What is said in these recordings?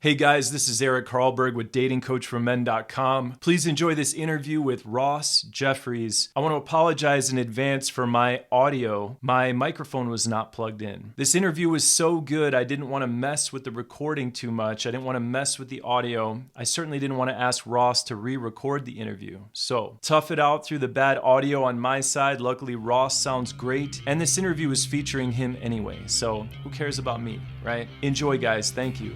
Hey guys, this is Eric Carlberg with datingcoachformen.com. Please enjoy this interview with Ross Jeffries. I want to apologize in advance for my audio. My microphone was not plugged in. This interview was so good, I didn't want to mess with the recording too much. I didn't want to mess with the audio. I certainly didn't want to ask Ross to re-record the interview. So, tough it out through the bad audio on my side. Luckily, Ross sounds great, and this interview is featuring him anyway. So, who cares about me, right? Enjoy, guys. Thank you.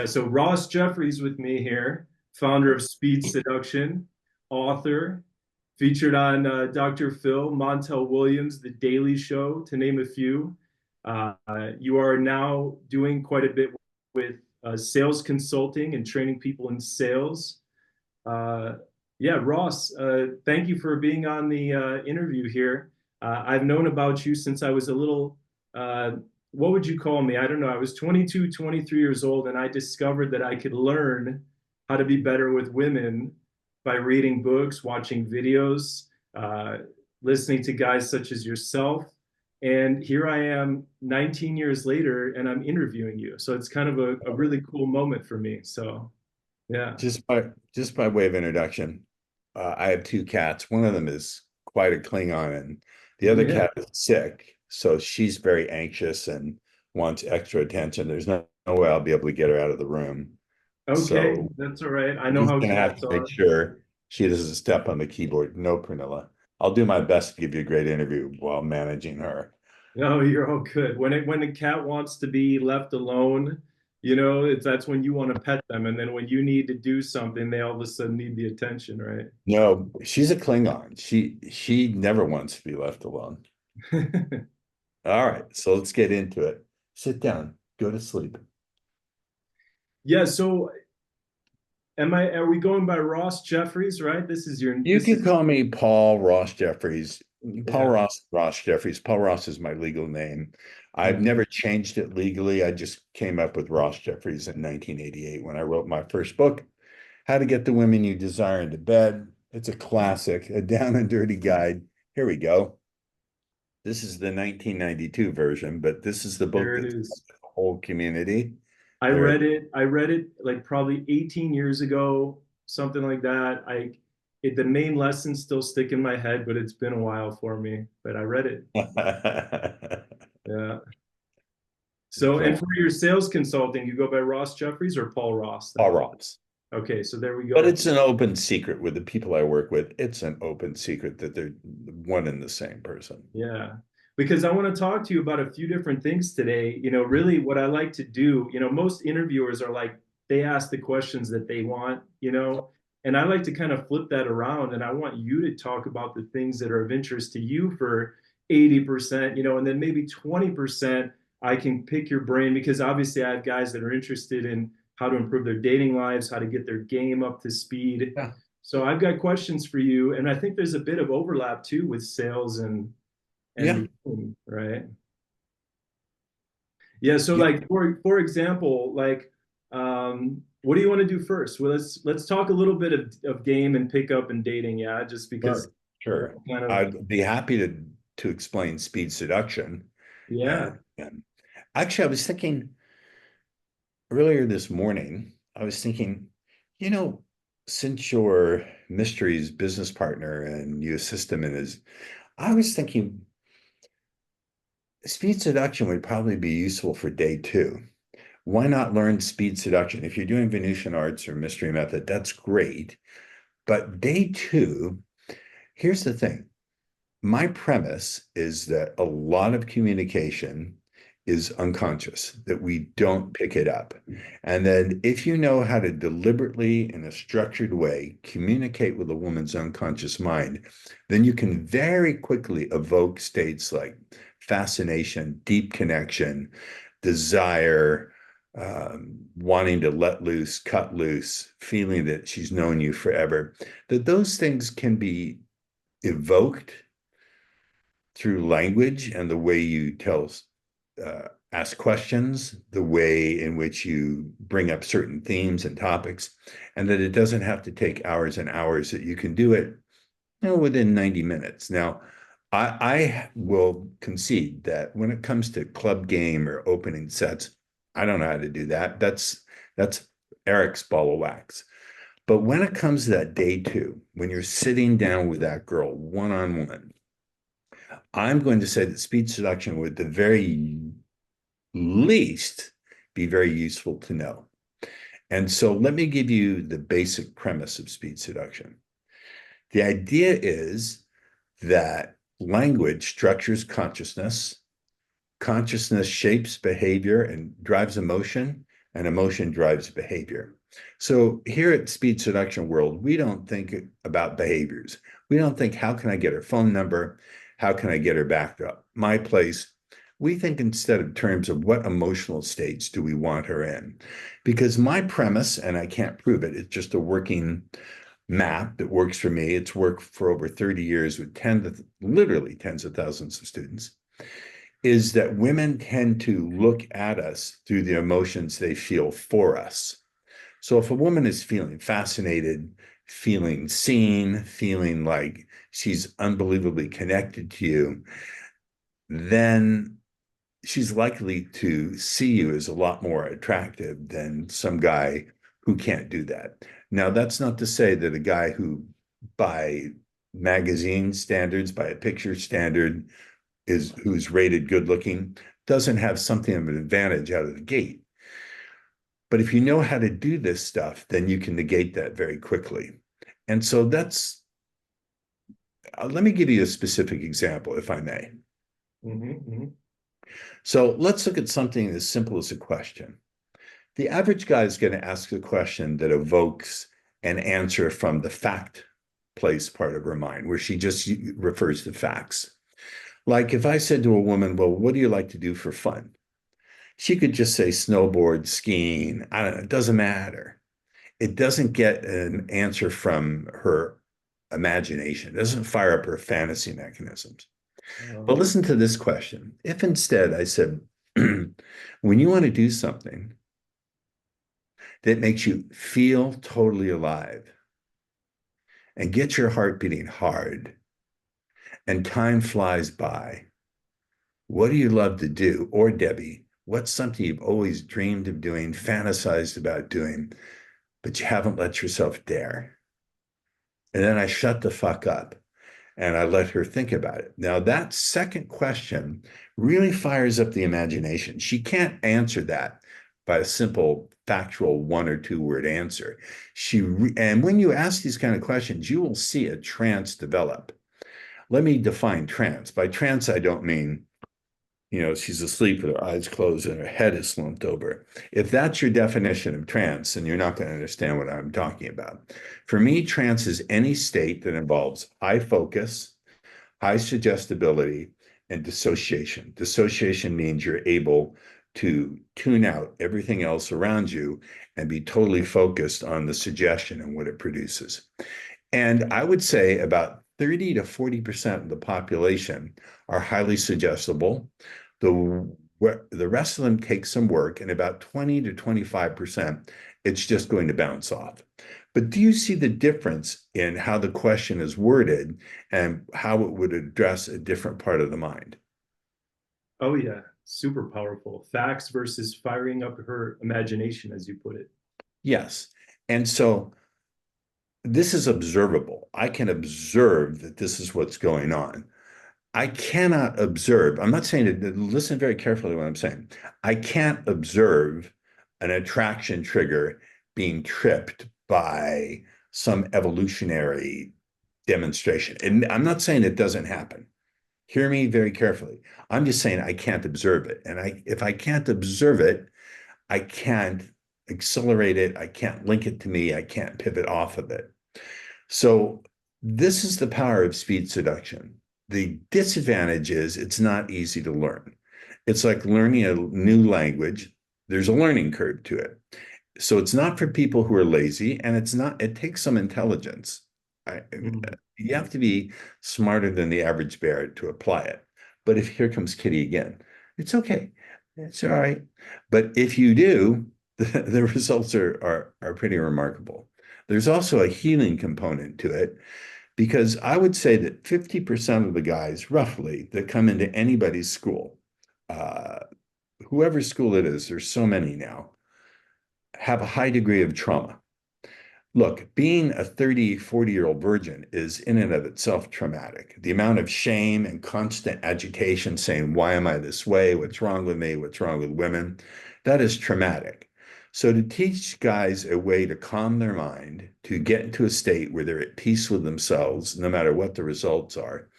So Ross Jeffries with me here, founder of Speed Seduction, author, featured on Dr. Phil, Montel Williams, The Daily Show, to name a few. You are now doing quite a bit with sales consulting and training people in sales. Ross, thank you for being on the interview here. I've known about you since I was a little what would you call me? I don't know. I was 22, 23 years old, and I discovered that I could learn how to be better with women by reading books, watching videos, listening to guys such as yourself. And here I am 19 years later, and I'm interviewing you. So it's kind of a really cool moment for me. So, yeah. Just by way of introduction, I have two cats. One of them is quite a Klingon, and the other Yeah. cat is sick. So she's very anxious and wants extra attention. There's no way I'll be able to get her out of the room. Okay, So that's all right. I know he's how gonna have cats to make are. sure she doesn't step on the keyboard. No, Pranilla. I'll do my best to give you a great interview while managing her. No, you're all good. When the cat wants to be left alone, that's when you want to pet them, and then when you need to do something, they all of a sudden need the attention, right? No, she's a Klingon. She never wants to be left alone. All right, so let's get into it. Sit down, go to sleep. Yeah, so are we going by Ross Jeffries, right? You can call me Paul Ross Jeffries. Paul Yeah, Ross Jeffries. Paul Ross is my legal name. I've yeah. never changed it legally. I just came up with Ross Jeffries in 1988 when I wrote my first book, How to Get the Women You Desire into Bed. It's a classic, a down and dirty guide. Here we go. This is the 1992 version, but this is the book There it that's is. the whole community. I There, read it. I read it like probably 18 years ago, something like that. The main lessons still stick in my head, but it's been a while for me. But I read it. Yeah. So, and so for your sales consulting, you go by Ross Jeffries or Paul Ross Paul then? Ross. Okay, so there we But go. it's an open secret with the people I work with. It's an open secret that they're one and the same person. Yeah. Because I want to talk to you about a few different things today. Really what I like to do, most interviewers are like, they ask the questions that they want, and I like to kind of flip that around. And I want you to talk about the things that are of interest to you for 80%, and then maybe 20% I can pick your brain because obviously I have guys that are interested in how to improve their dating lives, how to get their game up to speed. Yeah. So I've got questions for you. And I think there's a bit of overlap too with sales and Yeah. right. Yeah, so Yeah. like for example, like what do you want to do first? Well, let's talk a little bit of game and pickup and dating, yeah, just because Sure. Sure. kind of I'd be happy to explain speed seduction. yeah. And actually, I was thinking earlier this morning, I was thinking, you know, since you're Mystery's business partner and you assist him in his, I was thinking speed seduction would probably be useful for day two. Why not learn speed seduction? If you're doing Venusian arts or mystery method, that's great. But day two, here's the thing. My premise is that a lot of communication is unconscious, that we don't pick it up. And then if you know how to deliberately, in a structured way, communicate with a woman's unconscious mind, then you can very quickly evoke states like fascination, deep connection, desire, wanting to let loose, cut loose, feeling that she's known you forever, that those things can be evoked through language and the way you tell ask questions, the way in which you bring up certain themes and topics, and that it doesn't have to take hours and hours, that you can do it, within 90 minutes. Now, I will concede that when it comes to club game or opening sets, I don't know how to do that. That's Eric's ball of wax. But when it comes to that day two, when you're sitting down with that girl one-on-one, I'm going to say that speed seduction would, at the very least, be very useful to know. And so let me give you the basic premise of speed seduction. The idea is that language structures consciousness, consciousness shapes behavior and drives emotion, and emotion drives behavior. So here at Speed Seduction World, we don't think about behaviors. We don't think, how can I get her phone number? How can I get her back to my place? We think instead of terms of what emotional states do we want her in? Because my premise, and I can't prove it, it's just a working map that works for me. It's worked for over 30 years with literally tens of thousands of students, is that women tend to look at us through the emotions they feel for us. So if a woman is feeling fascinated, feeling seen, feeling like she's unbelievably connected to you, then she's likely to see you as a lot more attractive than some guy who can't do that. Now, that's not to say that a guy who, by magazine standards, by a picture standard, who's rated good looking, doesn't have something of an advantage out of the gate. But if you know how to do this stuff, then you can negate that very quickly. And so let me give you a specific example, if I may. So let's look at something as simple as a question. The average guy is going to ask a question that evokes an answer from the fact place part of her mind, where she just refers to facts. Like if I said to a woman, well, what do you like to do for fun? She could just say snowboard, skiing. I don't know. It doesn't matter. It doesn't get an answer from her imagination. It doesn't fire up her fantasy mechanisms. But listen to this question. If instead I said, when you want to do something that makes you feel totally alive and get your heart beating hard and time flies by, what do you love to do? Or Debbie, what's something you've always dreamed of doing, fantasized about doing, but you haven't let yourself dare? And then I shut the fuck up and I let her think about it. Now, that second question really fires up the imagination. She can't answer that by a simple factual 1 or 2 word answer. And when you ask these kind of questions, you will see a trance develop. Let me define trance. By trance, I don't mean, she's asleep with her eyes closed and her head is slumped over. If that's your definition of trance, then you're not going to understand what I'm talking about. For me, trance is any state that involves high focus, high suggestibility, and dissociation. Dissociation means you're able to tune out everything else around you and be totally focused on the suggestion and what it produces. And I would say about 30 to 40% of the population are highly suggestible. The rest of them take some work, and about 20 to 25%, it's just going to bounce off. But do you see the difference in how the question is worded and how it would address a different part of the mind? Oh, yeah. Super powerful. Facts versus firing up her imagination, as you put it. Yes. And so this is observable. I can observe that this is what's going on. I cannot observe, I'm not saying that, listen very carefully to what I'm saying. I can't observe an attraction trigger being tripped by some evolutionary demonstration. And I'm not saying it doesn't happen. Hear me very carefully. I'm just saying I can't observe it. And if I can't observe it, I can't accelerate it. I can't link it to me. I can't pivot off of it. So this is the power of speed seduction. The disadvantage is it's not easy to learn. It's like learning a new language. There's a learning curve to it. So it's not for people who are lazy, and it takes some intelligence. You have to be smarter than the average bear to apply it. But here comes Kitty again. It's okay. It's all right. But if you do, the results are pretty remarkable. There's also a healing component to it because I would say that 50% of the guys, roughly, that come into anybody's school, uh, whoever school it is, there's so many now, have a high degree of trauma. Look, being a 30, 40-year-old virgin is in and of itself traumatic. The amount of shame and constant agitation saying, why am I this way? What's wrong with me? What's wrong with women? That is traumatic. So to teach guys a way to calm their mind, to get into a state where they're at peace with themselves, no matter what the results are,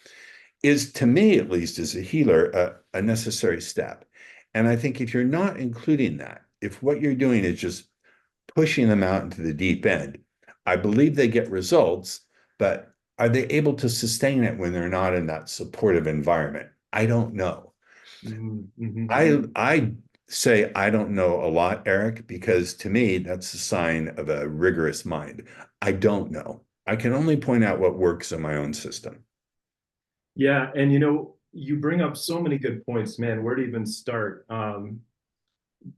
is to me, at least as a healer, a necessary step. And I think if you're not including that, if what you're doing is just pushing them out into the deep end, I believe they get results, but are they able to sustain it when they're not in that supportive environment? I don't know. Mm-hmm. I say I don't know a lot, Eric, because to me, that's a sign of a rigorous mind. I don't know. I can only point out what works in my own system. Yeah, and you bring up so many good points, man. Where to even start?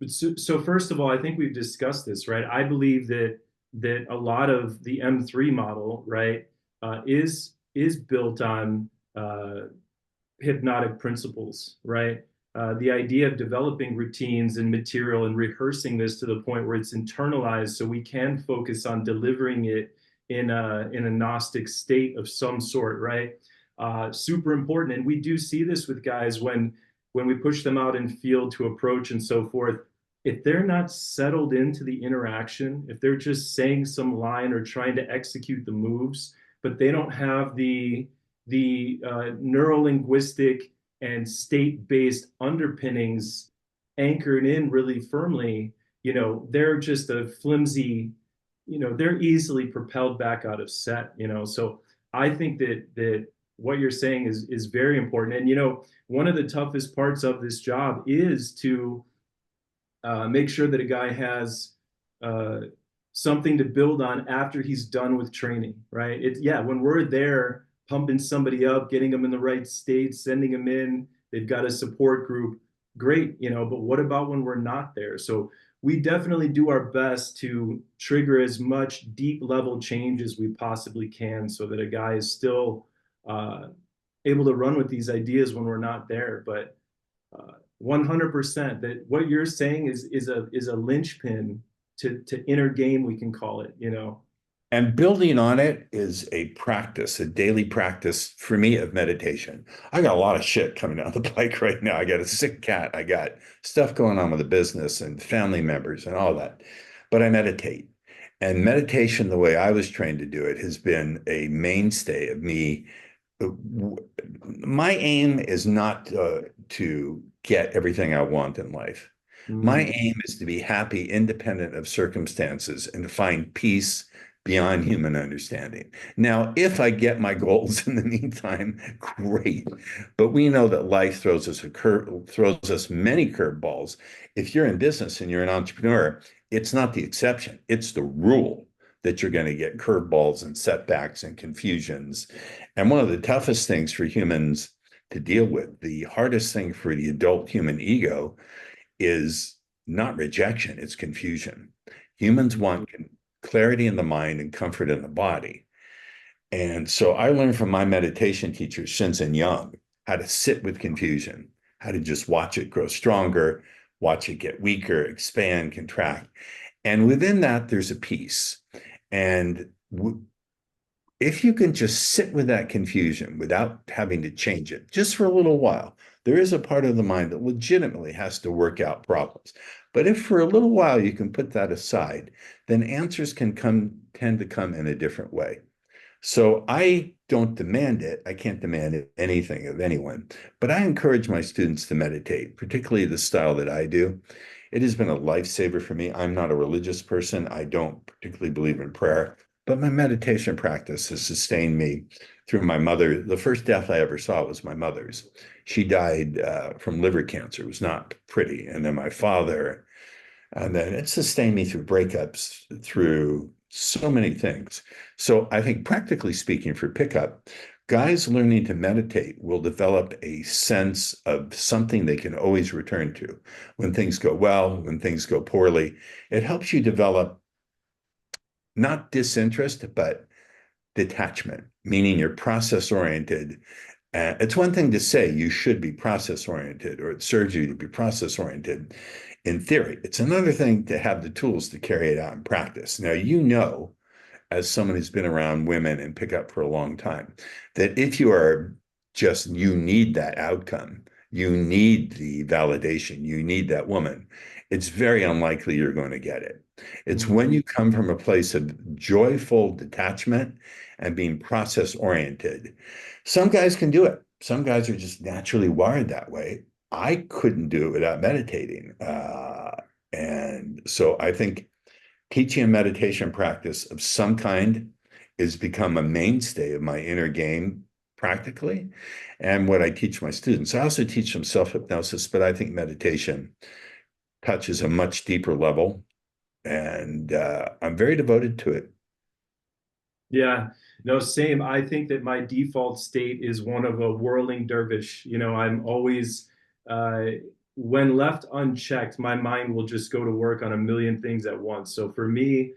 So first of all, I think we've discussed this, right? I believe that a lot of the M3 model, right, is built on hypnotic principles, right? The idea of developing routines and material and rehearsing this to the point where it's internalized, so we can focus on delivering it in a gnostic state of some sort, right? Super important, and we do see this with guys when we push them out in field to approach and so forth. If they're not settled into the interaction, if they're just saying some line or trying to execute the moves, but they don't have the neuro-linguistic and state-based underpinnings anchored in really firmly, they're just a flimsy, they're easily propelled back out of set. So I think that what you're saying is very important. And one of the toughest parts of this job is to make sure that a guy has uh, something to build on after he's done with training, right? Yeah, when we're there pumping somebody up, getting them in the right state, sending them in, they've got a support group, great, but what about when we're not there? So we definitely do our best to trigger as much deep level change as we possibly can so that a guy is still uh, able to run with these ideas when we're not there. But 100% that what you're saying is a linchpin to inner game, we can call it. And building on it is a practice, a daily practice for me of meditation. I got a lot of shit coming down the pike right now. I got a sick cat. I got stuff going on with the business and family members and all that. But I meditate. And meditation, the way I was trained to do it, has been a mainstay of me. My aim is not to get everything I want in life. My Mm. aim is to be happy, independent of circumstances, and to find peace beyond human understanding. Now, if I get my goals in the meantime, great. But we know that life throws us many curveballs. If you're in business and you're an entrepreneur, it's not the exception, it's the rule that you're going to get curveballs and setbacks and confusions. And one of the toughest things for humans to deal with, the hardest thing for the adult human ego, is not rejection, it's confusion. Humans want clarity in the mind and comfort in the body. And so I learned from my meditation teacher, Shinzen Young, how to sit with confusion, how to just watch it grow stronger, watch it get weaker, expand, contract. And within that, there's a peace. And if you can just sit with that confusion without having to change it just for a little while, there is a part of the mind that legitimately has to work out problems. But if for a little while you can put that aside, then answers tend to come in a different way. So I don't demand it. I can't demand anything of anyone, but I encourage my students to meditate, particularly the style that I do. It has been a lifesaver for me. I'm not a religious person. I don't particularly believe in prayer, but my meditation practice has sustained me through my mother. The first death I ever saw was my mother's. She died from liver cancer. It was not pretty. And then my father, and then it sustained me through breakups, through so many things. So I think practically speaking for pickup, Guys learning to meditate will develop a sense of something they can always return to when things go well, when things go poorly. It helps you develop not disinterest, but detachment, meaning you're process oriented. It's one thing to say you should be process oriented or it serves you to be process oriented in theory. It's another thing to have the tools to carry it out in practice. Now, as someone who's been around women and pick up for a long time, that if you are just, you need that outcome, you need the validation, you need that woman, it's very unlikely you're going to get it. It's Mhm. when you come from a place of joyful detachment and being process oriented. Some guys can do it. Some guys are just naturally wired that way. I couldn't do it without meditating. And so I think teaching a meditation practice of some kind has become a mainstay of my inner game practically and what I teach my students. I also teach them self-hypnosis, but I think meditation touches a much deeper level and I'm very devoted to it. Yeah, no, same. I think that my default state is one of a whirling dervish. I'm always, uh, when left unchecked, my mind will just go to work on a million things at once. So for me,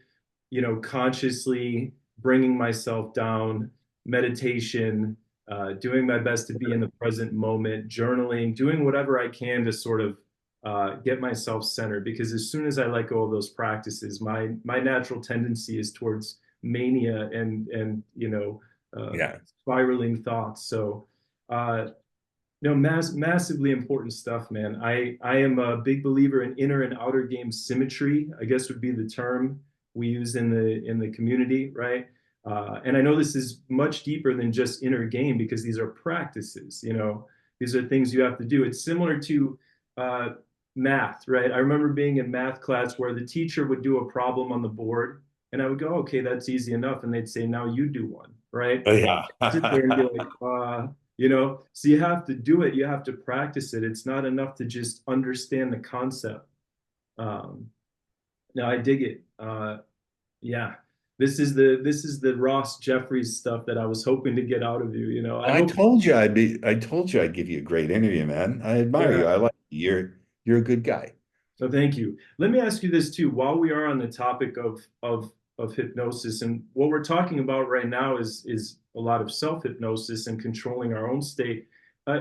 consciously bringing myself down, meditation, doing my best to be in the present moment, journaling, doing whatever I can to sort of get myself centered. Because as soon as I let go of those practices, my natural tendency is towards mania and Yeah. spiraling thoughts. So massively important stuff, man. I am a big believer in inner and outer game symmetry, I guess would be the term we use in the community, right? And I know this is much deeper than just inner game because these are practices, these are things you have to do. It's similar to uh, math, right? I remember being in math class where the teacher would do a problem on the board and I would go, okay, that's easy enough. And they'd say, now you do one, right? Oh, yeah. Sit there and be like, so you have to do it, you have to practice it. It's not enough to just understand the concept. um no, I dig it. Yeah, this is the Ross Jeffries stuff that I was hoping to get out of you. I hope. I told you I'd give you a great interview, man. I admire Yeah. you. I like you. You're a good guy. So thank you. Let me ask you this too. While we are on the topic of hypnosis, and what we're talking about right now is a lot of self hypnosis and controlling our own state.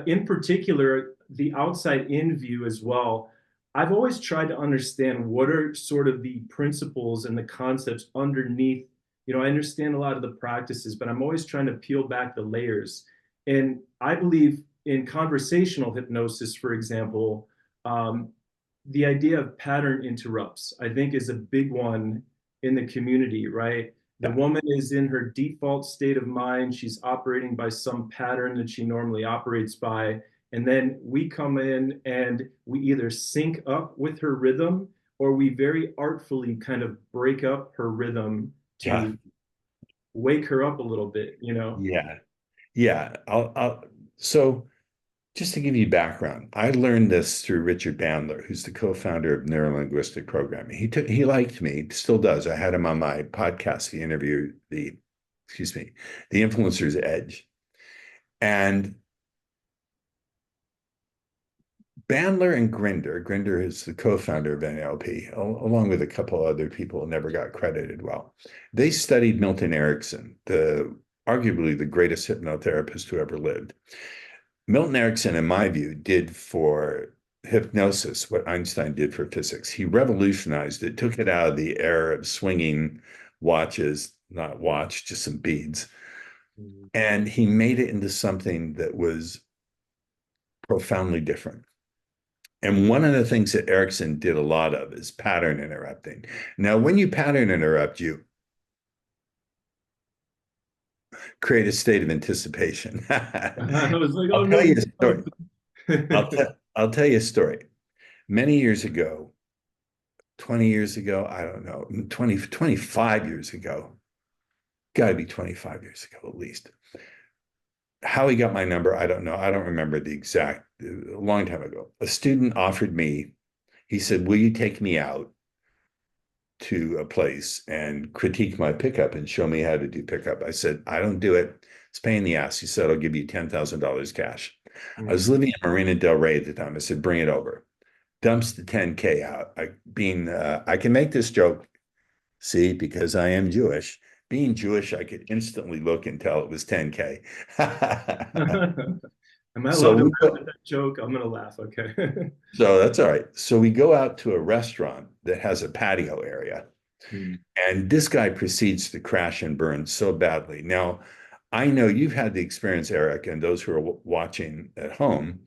In particular, the outside in view as well. I've always tried to understand what are sort of the principles and the concepts underneath. I understand a lot of the practices, but I'm always trying to peel back the layers. And I believe in conversational hypnosis, for example. The idea of pattern interrupts, I think, is a big one in the community, right? The Yeah. woman is in her default state of mind. She's operating by some pattern that she normally operates by. And then we come in and we either sync up with her rhythm or we very artfully kind of break up her rhythm Yeah. to wake her up a little bit. Yeah. Yeah. So just to give you background, I learned this through Richard Bandler, who's the co-founder of Neuro-Linguistic Programming. He liked me, still does. I had him on my podcast, excuse me, the Influencer's Edge. And Bandler and Grinder is the co-founder of NLP, along with a couple other people who never got credited well. They studied Milton Erickson, arguably the greatest hypnotherapist who ever lived. Milton Erickson, in my view, did for hypnosis what Einstein did for physics. He revolutionized it, took it out of the era of swinging watches, not watch, just some beads, and he made it into something that was profoundly different. And one of the things that Erickson did a lot of is pattern interrupting. Now, when you pattern interrupt, you create a state of anticipation. I was like, oh I'll no. tell you a story. I'll tell you a story. Many years ago, 20 years ago, I don't know, 25 years ago, got to be 25 years ago at least. How he got my number, I don't know. I don't remember the exact, a long time ago. A student offered me, he said, will you take me out to a place and critique my pickup and show me how to do pickup. I said, I don't do it. It's a pain in the ass. He said, I'll give you $10,000 cash. I was living in Marina Del Rey at the time. I said, bring it over. Dumps the 10K out. I can make this joke, see, because I am Jewish. Being Jewish, I could instantly look and tell it was 10K. Am I So allowed to we laugh go, at that joke? I'm gonna laugh. Okay. so that's all right. So we go out to a restaurant that has a patio area. Mm. And this guy proceeds to crash and burn so badly. Now, I know you've had the experience, Eric, and those who are watching at home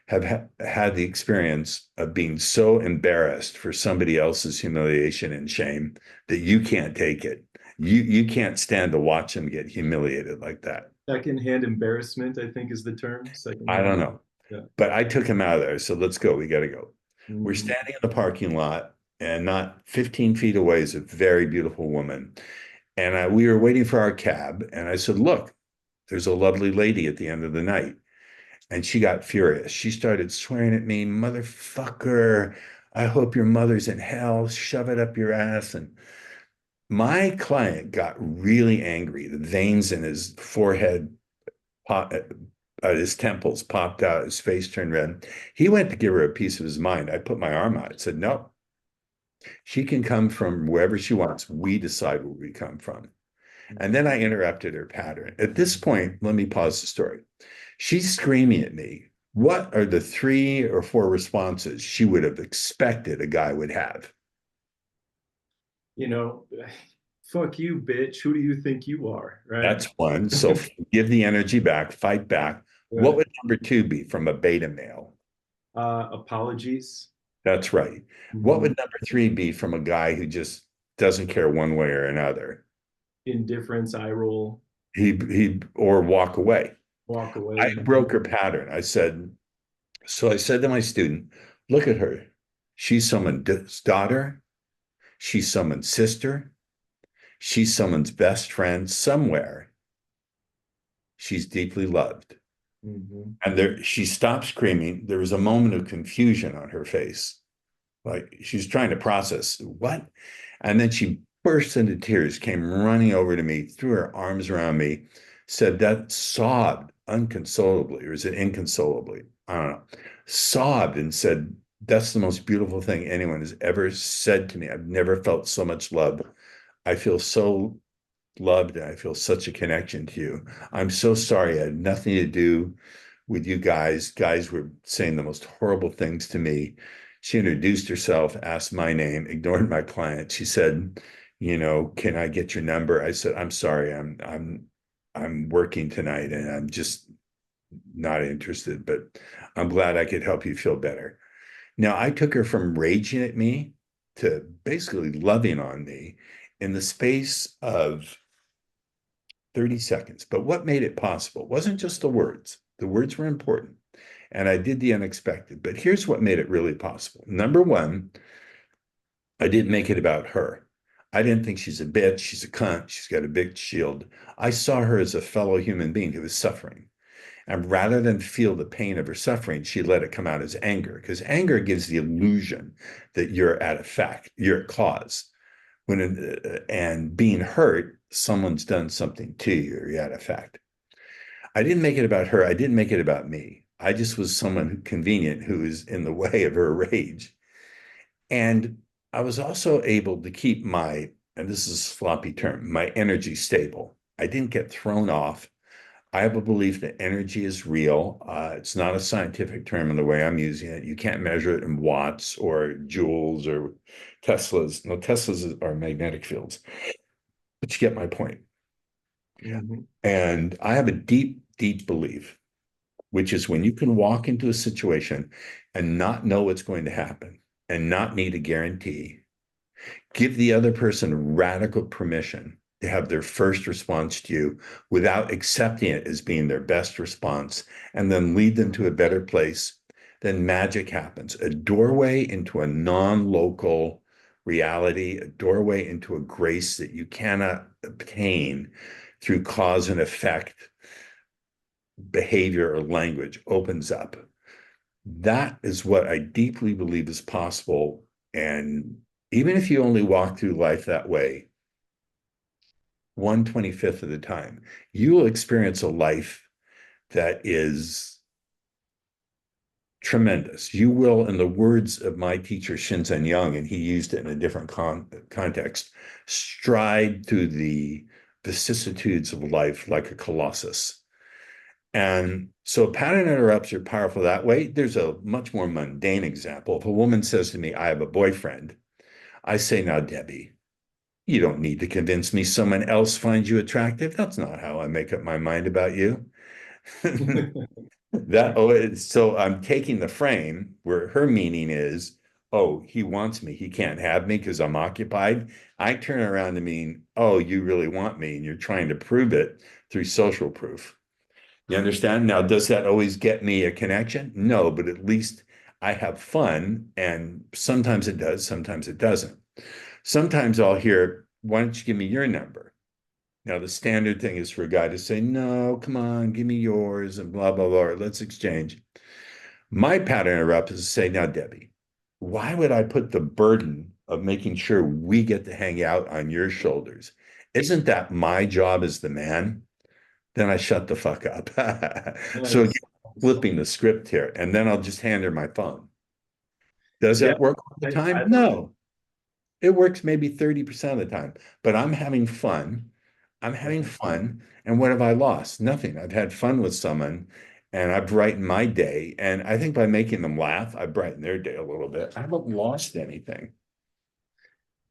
have had the experience of being so embarrassed for somebody else's humiliation and shame that you can't take it. You can't stand to watch them get humiliated like that. Secondhand embarrassment, I think, is the term. I Secondhand. don't know. Yeah. But I took him out of there. So let's go. We got to go. We're Mm. standing in the parking lot, and not 15 feet away is a very beautiful woman. And we were waiting for our cab. And I said, look, there's a lovely lady at the end of the night. And she got furious. She started swearing at me, motherfucker. I hope your mother's in hell. Shove it up your ass. And my client got really angry. The veins in his forehead, his temples popped out. His face turned red. He went to give her a piece of his mind. I put my arm out. I said, no, she can come from wherever she wants. We decide where we come from. And then I interrupted her pattern. At this point, let me pause the story. She's screaming at me. What are the 3 or 4 responses she would have expected a guy would have? You know, fuck you, bitch. Who do you think you are? Right. That's one. So give the energy back, fight back. What Right. would number 2 be from a beta male? Apologies. That's right. What would number 3 be from a guy who just doesn't care one way or another? Indifference, eye roll, He or walk away. walk I away. broke her pattern. I said to my student, look at her. She's someone's daughter. She's someone's sister. She's someone's best friend somewhere. She's deeply loved. Mm-hmm. And she stopped screaming. There was a moment of confusion on her face. Like she's trying to process what? And then she burst into tears, came running over to me, threw her arms around me, said that sobbed unconsolably, or is it inconsolably? I don't know. Sobbed and said, that's the most beautiful thing anyone has ever said to me. I've never felt so much love. I feel so loved and I feel such a connection to you. I'm so sorry. I had nothing to do with you guys. Guys were saying the most horrible things to me. She introduced herself, asked my name, ignored my client. She said, can I get your number? I said, I'm sorry. I'm working tonight and I'm just not interested, but I'm glad I could help you feel better. Now, I took her from raging at me to basically loving on me in the space of 30 seconds. But what made it possible wasn't just the words. The words were important. And I did the unexpected. But here's what made it really possible. Number one, I didn't make it about her. I didn't think she's a bitch. She's a cunt. She's got a big shield. I saw her as a fellow human being who was suffering. And rather than feel the pain of her suffering, she let it come out as anger, because anger gives the illusion that you're at effect, you're at cause. And being hurt, someone's done something to you, or you're at effect. I didn't make it about her. I didn't make it about me. I just was someone convenient who was in the way of her rage. And I was also able to keep and this is a sloppy term, my energy stable. I didn't get thrown off. I have a belief that energy is real. It's not a scientific term in the way I'm using it. You can't measure it in watts or joules or Teslas. No, Teslas are magnetic fields, but you get my point. Mm-hmm. And I have a deep, deep belief, which is when you can walk into a situation and not know what's going to happen and not need a guarantee, give the other person radical permission to have their first response to you without accepting it as being their best response, and then lead them to a better place, then magic happens. A doorway into a non-local reality, a doorway into a grace that you cannot obtain through cause and effect behavior or language opens up. That is what I deeply believe is possible. And even if you only walk through life that way 1/25th of the time, you will experience a life that is tremendous. You will, in the words of my teacher, Shinzen Young, and he used it in a different context, stride through the vicissitudes of life like a colossus. And so pattern interrupts are powerful that way. There's a much more mundane example. If a woman says to me, I have a boyfriend, I say, now, Debbie, you don't need to convince me someone else finds you attractive. That's not how I make up my mind about you. So I'm taking the frame where her meaning is, oh, he wants me. He can't have me because I'm occupied. I turn around to mean, oh, you really want me, and you're trying to prove it through social proof. You understand? Now, does that always get me a connection? No, but at least I have fun. And sometimes it does, sometimes it doesn't. Sometimes I'll hear, why don't you give me your number? Now, the standard thing is for a guy to say, no, come on, give me yours and blah, blah, blah. Let's exchange. My pattern interrupt is to say, now, Debbie, why would I put the burden of making sure we get to hang out on your shoulders? Isn't that my job as the man? Then I shut the fuck up. So Nice. flipping the script here, and then I'll just hand her my phone. Does Yeah, that work all the time? I No. It works maybe 30% of the time, but I'm having fun. I'm having fun. And what have I lost? Nothing. I've had fun with someone and I've brightened my day. And I think by making them laugh, I brighten their day a little bit. I haven't lost anything.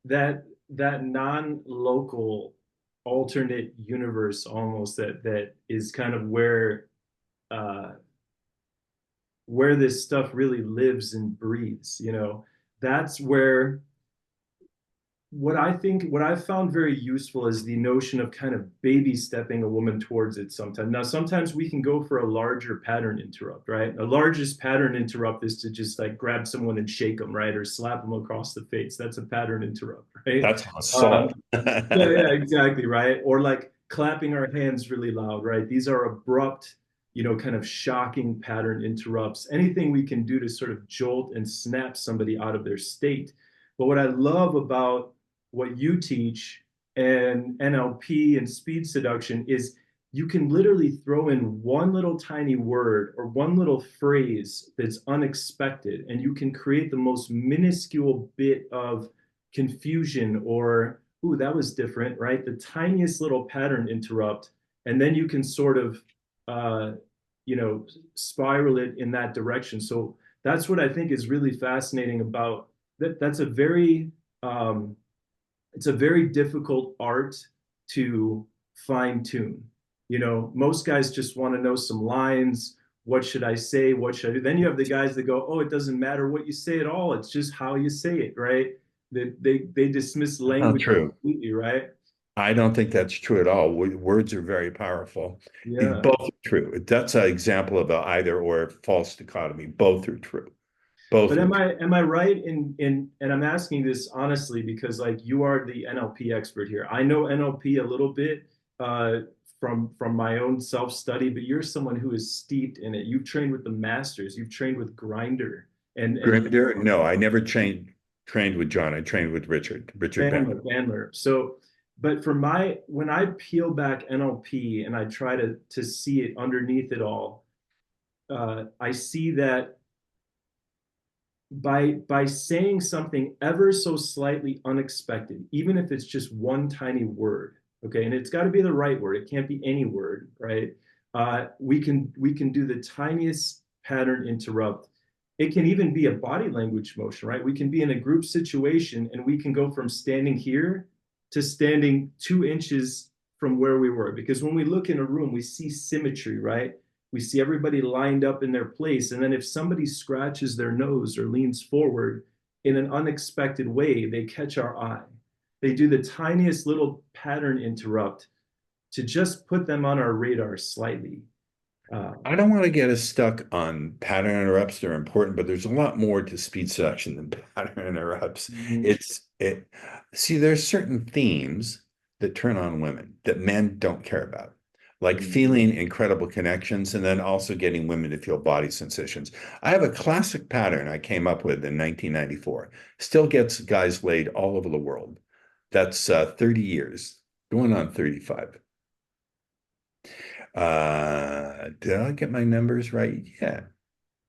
that non-local alternate universe almost that is kind of uh where this stuff really lives and breathes, you know. That's where what I've found very useful is the notion of kind of baby stepping a woman towards it sometimes. Now, sometimes we can go for a larger pattern interrupt, right? The largest pattern interrupt is to just like grab someone and shake them, right? Or slap them across the face. That's a pattern interrupt, right? That's an assault. Um, yeah, exactly, right? Or like clapping our hands really loud, right? These are abrupt, you know, kind of shocking pattern interrupts. Anything we can do to sort of jolt and snap somebody out of their state. But what I love about what you teach and NLP and speed seduction is you can literally throw in one little tiny word or one little phrase that's unexpected, and you can create the most minuscule bit of confusion or, ooh, that was different, right? The tiniest little pattern interrupt, and then you can sort of, uh, you know, spiral it in that direction. So that's what I think is really fascinating about that. That's a very it's a very difficult art to fine tune. You know, most guys just want to know some lines. What should I say? What should I do? Then you have the guys that go, oh, it doesn't matter what you say at all. It's just how you say it, right? They dismiss That's not language true. completely, right? I don't think that's true at all. Words are very powerful. Yeah. Both are true. That's an example of a either or false dichotomy. Both are true. Both But are am I right in and I'm asking this honestly because like you are the NLP expert here. I know NLP a little bit from my own self study, but you're someone who is steeped in it. You've trained with the masters. You've trained with Grinder and Grinder? No, I never trained with John. I trained with Richard Bandler. Bandler. So, but for my when I peel back NLP and I try to see it underneath it all, I see that by saying something ever so slightly unexpected, even if it's just one tiny word, okay, and it's got to be the right word. It can't be any word, right? We can do the tiniest pattern interrupt. It can even be a body language motion, right? We can be in a group situation and we can go from standing here to standing 2 inches from where we were. Because when we look in a room, we see symmetry, right? We see everybody lined up in their place. And then if somebody scratches their nose or leans forward in an unexpected way, they catch our eye. They do the tiniest little pattern interrupt to just put them on our radar slightly. Uh, I don't want to get us stuck on pattern interrupts. They're important, but there's a lot more to speed seduction than pattern interrupts. It's it. See, there's certain themes that turn on women that men don't care about. like feeling incredible connections and then also getting women to feel body sensations. I have a classic pattern I came up with in 1994. Still gets guys laid all over the world. That's 30 years, going on 35. Did I get my numbers right? Yeah.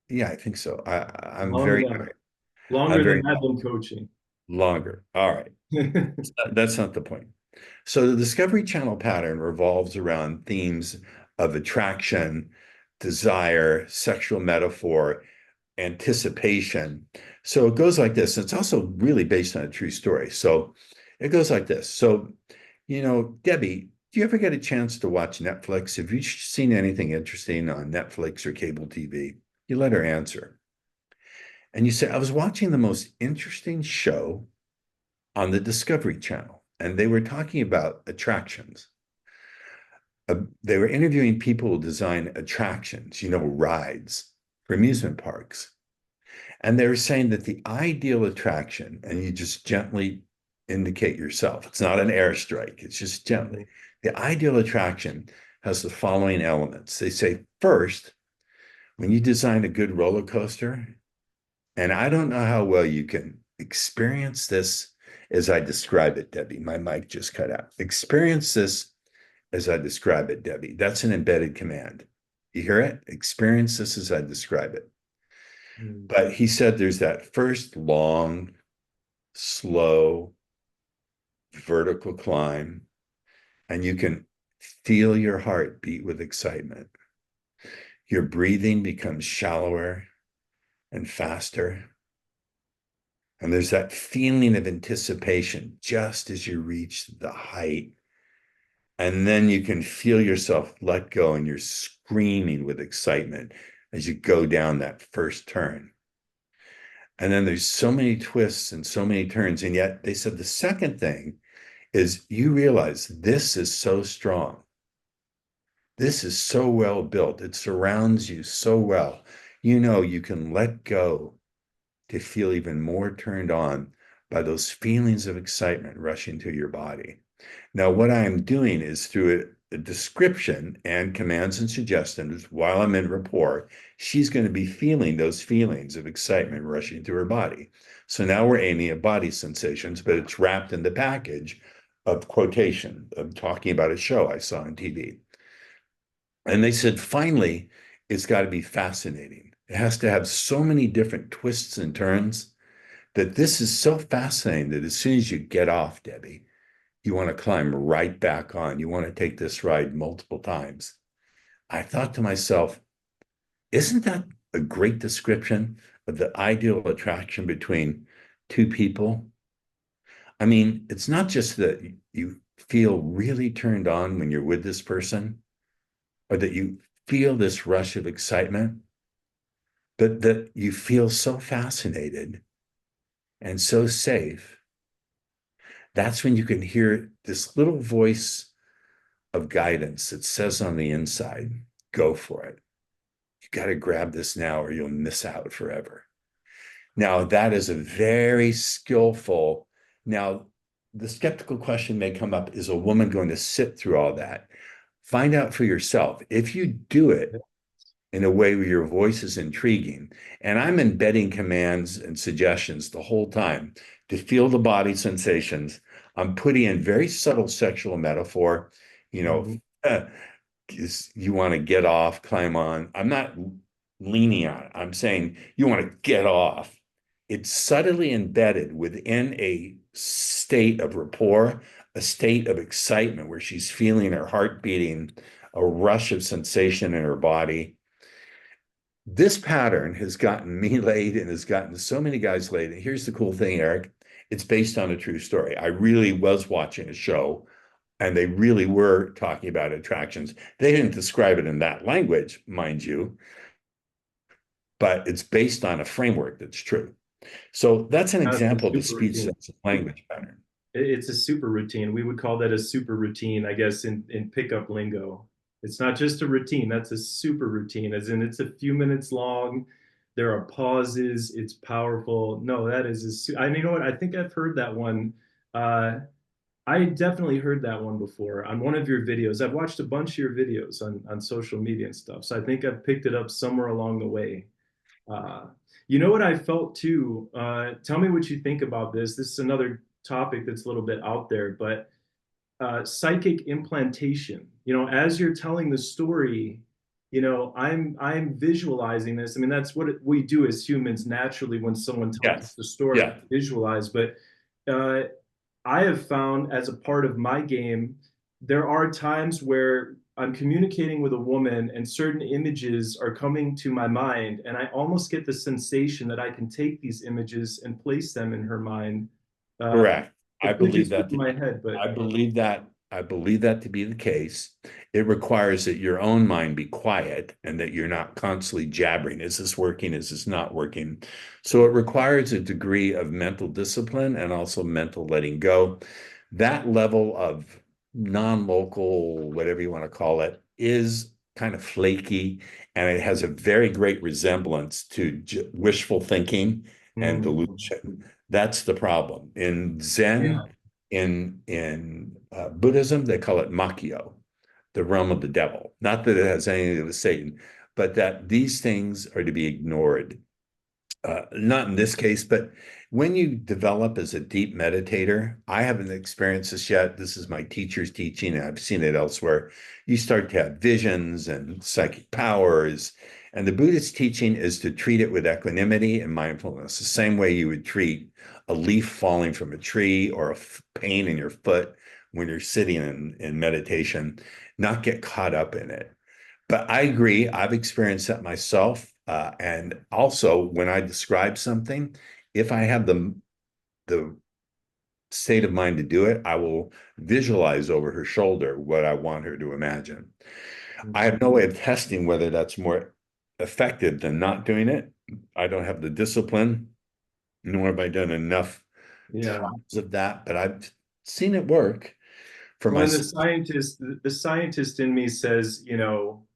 Yeah, I think so. I'm Long very, enough. I'm Longer than very I've been coaching. longer. All right. That's not the point. So the Discovery Channel pattern revolves around themes of attraction, desire, sexual metaphor, anticipation. So it goes like this. It's also really based on a true story. So it goes like this. So, Debbie, do you ever get a chance to watch Netflix? Have you seen anything interesting on Netflix or cable TV? You let her answer. And you say, I was watching the most interesting show on the Discovery Channel, and they were talking about attractions. They were interviewing people who design attractions, rides for amusement parks. And they were saying that the ideal attraction, and you just gently indicate yourself, it's not an airstrike, it's just gently. The ideal attraction has the following elements. They say, first, when you design a good roller coaster, and I don't know how well you can experience this as I describe it, Debbie. My mic just cut out. Experience this as I describe it, Debbie. That's an embedded command. You hear it? Experience this as I describe it. But he said there's that first long, slow, vertical climb, and you can feel your heart beat with excitement. Your breathing becomes shallower and faster. And there's that feeling of anticipation just as you reach the height. And then you can feel yourself let go and you're screaming with excitement as you go down that first turn. And then there's so many twists and so many turns. And yet they said the second thing is you realize this is so strong. This is so well built. It surrounds you so well. You can let go to feel even more turned on by those feelings of excitement rushing through your body. Now, what I'm doing is through a description and commands and suggestions while I'm in rapport, she's going to be feeling those feelings of excitement rushing through her body. So now we're aiming at body sensations, but it's wrapped in the package of quotation, of talking about a show I saw on TV. And they said, finally, it's got to be fascinating. It has to have so many different twists and turns that this is so fascinating that as soon as you get off, Debbie, you want to climb right back on. You want to take this ride multiple times. I thought to myself, isn't that a great description of the ideal attraction between two people? I mean, it's not just that you feel really turned on when you're with this person or that you feel this rush of excitement, but that you feel so fascinated and so safe. That's when you can hear this little voice of guidance that says on the inside, go for it. You got to grab this now or you'll miss out forever. Now, that is a very skillful. Now, the skeptical question may come up, is a woman going to sit through all that? Find out for yourself. If you do it in a way where your voice is intriguing, and I'm embedding commands and suggestions the whole time to feel the body sensations, I'm putting in very subtle sexual metaphor, you know, you want to get off, climb on. I'm not leaning on it. I'm saying you want to get off. It's subtly embedded within a state of rapport, a state of excitement where she's feeling her heart beating, a rush of sensation in her body. This pattern has gotten me laid and has gotten so many guys laid. And here's the cool thing, Eric. It's based on a true story. I really was watching a show and they really were talking about attractions. They didn't describe it in that language, mind you, but it's based on a framework that's true. So that's an That's a example of the super speed routine. seduction language pattern. It's a super routine. We would call that a super routine, I guess, in pickup lingo. It's not just a routine, that's a super routine, as in it's a few minutes long. There are pauses, it's powerful. No, that is a, I you know what? I think I've heard that one. Uh, I definitely heard that one before on one of your videos. I've watched a bunch of your videos on social media and stuff, so I think I've picked it up somewhere along the way. Uh, you know what I felt too? Tell me what you think about this. This is another topic that's a little bit out there, but psychic implantation. You know, as you're telling the story, you know, I'm visualizing this. I mean, that's what we do as humans naturally when someone tells us Yes. the story, Yeah. we visualize. But uh, I have found as a part of my game, there are times where I'm communicating with a woman and certain images are coming to my mind, and I almost get the sensation that I can take these images and place them in her mind. Uh, Correct. I it could believe just be that in to, my head, but I believe that to be the case. It requires that your own mind be quiet and that you're not constantly jabbering. Is this working? Is this not working? So it requires a degree of mental discipline and also mental letting go. That level of non-local, whatever you want to call it, is kind of flaky, and it has a very great resemblance to wishful thinking and mm, delusion. That's the problem. In yeah. Zen, in Buddhism, they call it Makyo, the realm of the devil. Not that it has anything to do with Satan, but that these things are to be ignored. Not in this case, but when you develop as a deep meditator, I haven't experienced this yet. This is my teacher's teaching, and I've seen it elsewhere. You start to have visions and psychic powers. And the Buddhist teaching is to treat it with equanimity and mindfulness, the same way you would treat a leaf falling from a tree or a pain in your foot when you're sitting in meditation, not get caught up in it. But I agree. I've experienced that myself. And also, when I describe something, if I have the state of mind to do it, I will visualize over her shoulder what I want her to imagine. I have no way of testing whether that's more effective than not doing it. I don't have the discipline, nor have I done enough Yeah. trials of that, but I've seen it work for When myself. the scientist in me says, you know,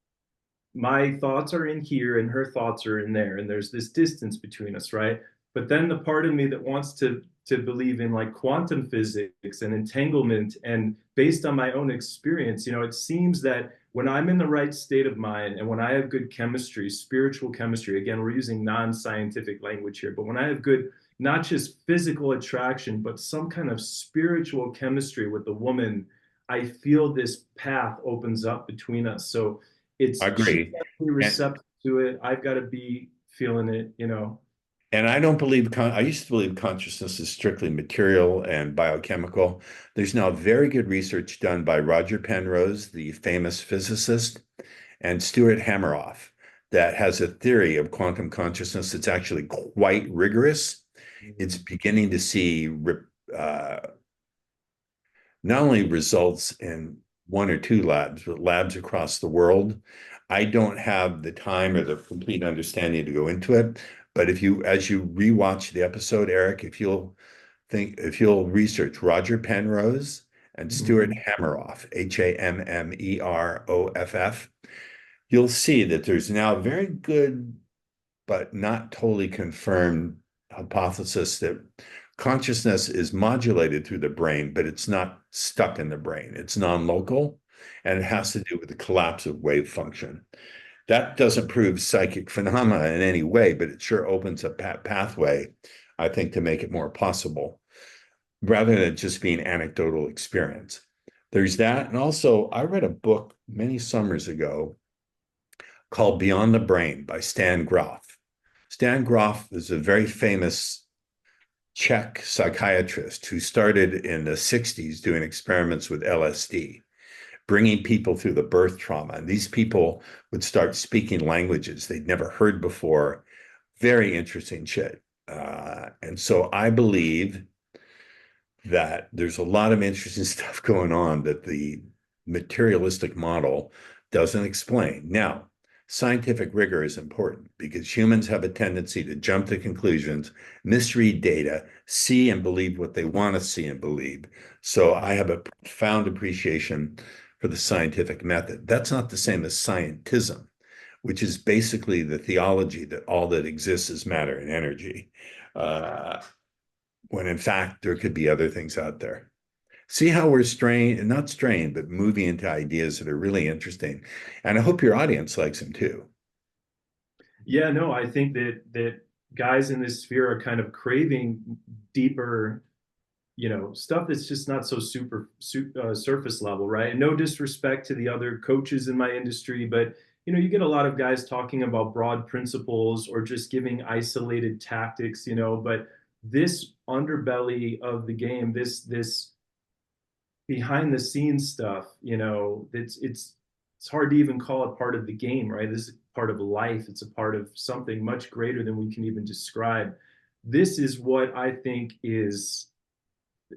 my thoughts are in here and her thoughts are in there, and there's this distance between us, right? But then the part of me that wants to believe in like quantum physics and entanglement, and based on my own experience, you know, it seems that when I'm in the right state of mind and when I have good chemistry, spiritual chemistry, again, we're using non-scientific language here, but when I have good, not just physical attraction, but some kind of spiritual chemistry with the woman, I feel this path opens up between us. So I it's she's agree. got to be And receptive to it. I've got to be feeling it, you know. And I don't believe, I used to believe consciousness is strictly material and biochemical. There's now very good research done by Roger Penrose, the famous physicist, and Stuart Hameroff that has a theory of quantum consciousness that's actually quite rigorous. It's beginning to see uh, not only results in one or two labs, but labs across the world. I don't have the time or the complete understanding to go into it. But if you, as you rewatch the episode, Eric, if you'll research Roger Penrose and Stuart Mhm. Hameroff, Hammeroff, you'll see that there's now a very good but not totally confirmed hypothesis that consciousness is modulated through the brain, but it's not stuck in the brain. It's non-local, and it has to do with the collapse of wave function. That doesn't prove psychic phenomena in any way, but it sure opens a pathway, I think, to make it more possible, rather than just being anecdotal experience. There's that. And also, I read a book many summers ago called Beyond the Brain by Stan Grof. Stan Grof is a very famous Czech psychiatrist who started in the 60s doing experiments with LSD, bringing people through the birth trauma. And these people would start speaking languages they'd never heard before. Very interesting shit. And so I believe that there's a lot of interesting stuff going on that the materialistic model doesn't explain. Now, scientific rigor is important because humans have a tendency to jump to conclusions, misread data, see and believe what they want to see and believe. So I have a profound appreciation for the scientific method. That's not the same as scientism, which is basically the theology that all that exists is matter and energy. When in fact there could be other things out there. See how we're strained, not strained, but moving into ideas that are really interesting. And I hope your audience likes them too. Yeah, no, I think that guys in this sphere are kind of craving deeper, stuff that's just not so surface level, right? And no disrespect to the other coaches in my industry, but you get a lot of guys talking about broad principles or just giving isolated tactics, but this underbelly of the game, this behind the scenes stuff, it's hard to even call it part of the game, right? This is part of life. It's a part of something much greater than we can even describe. This is what I think is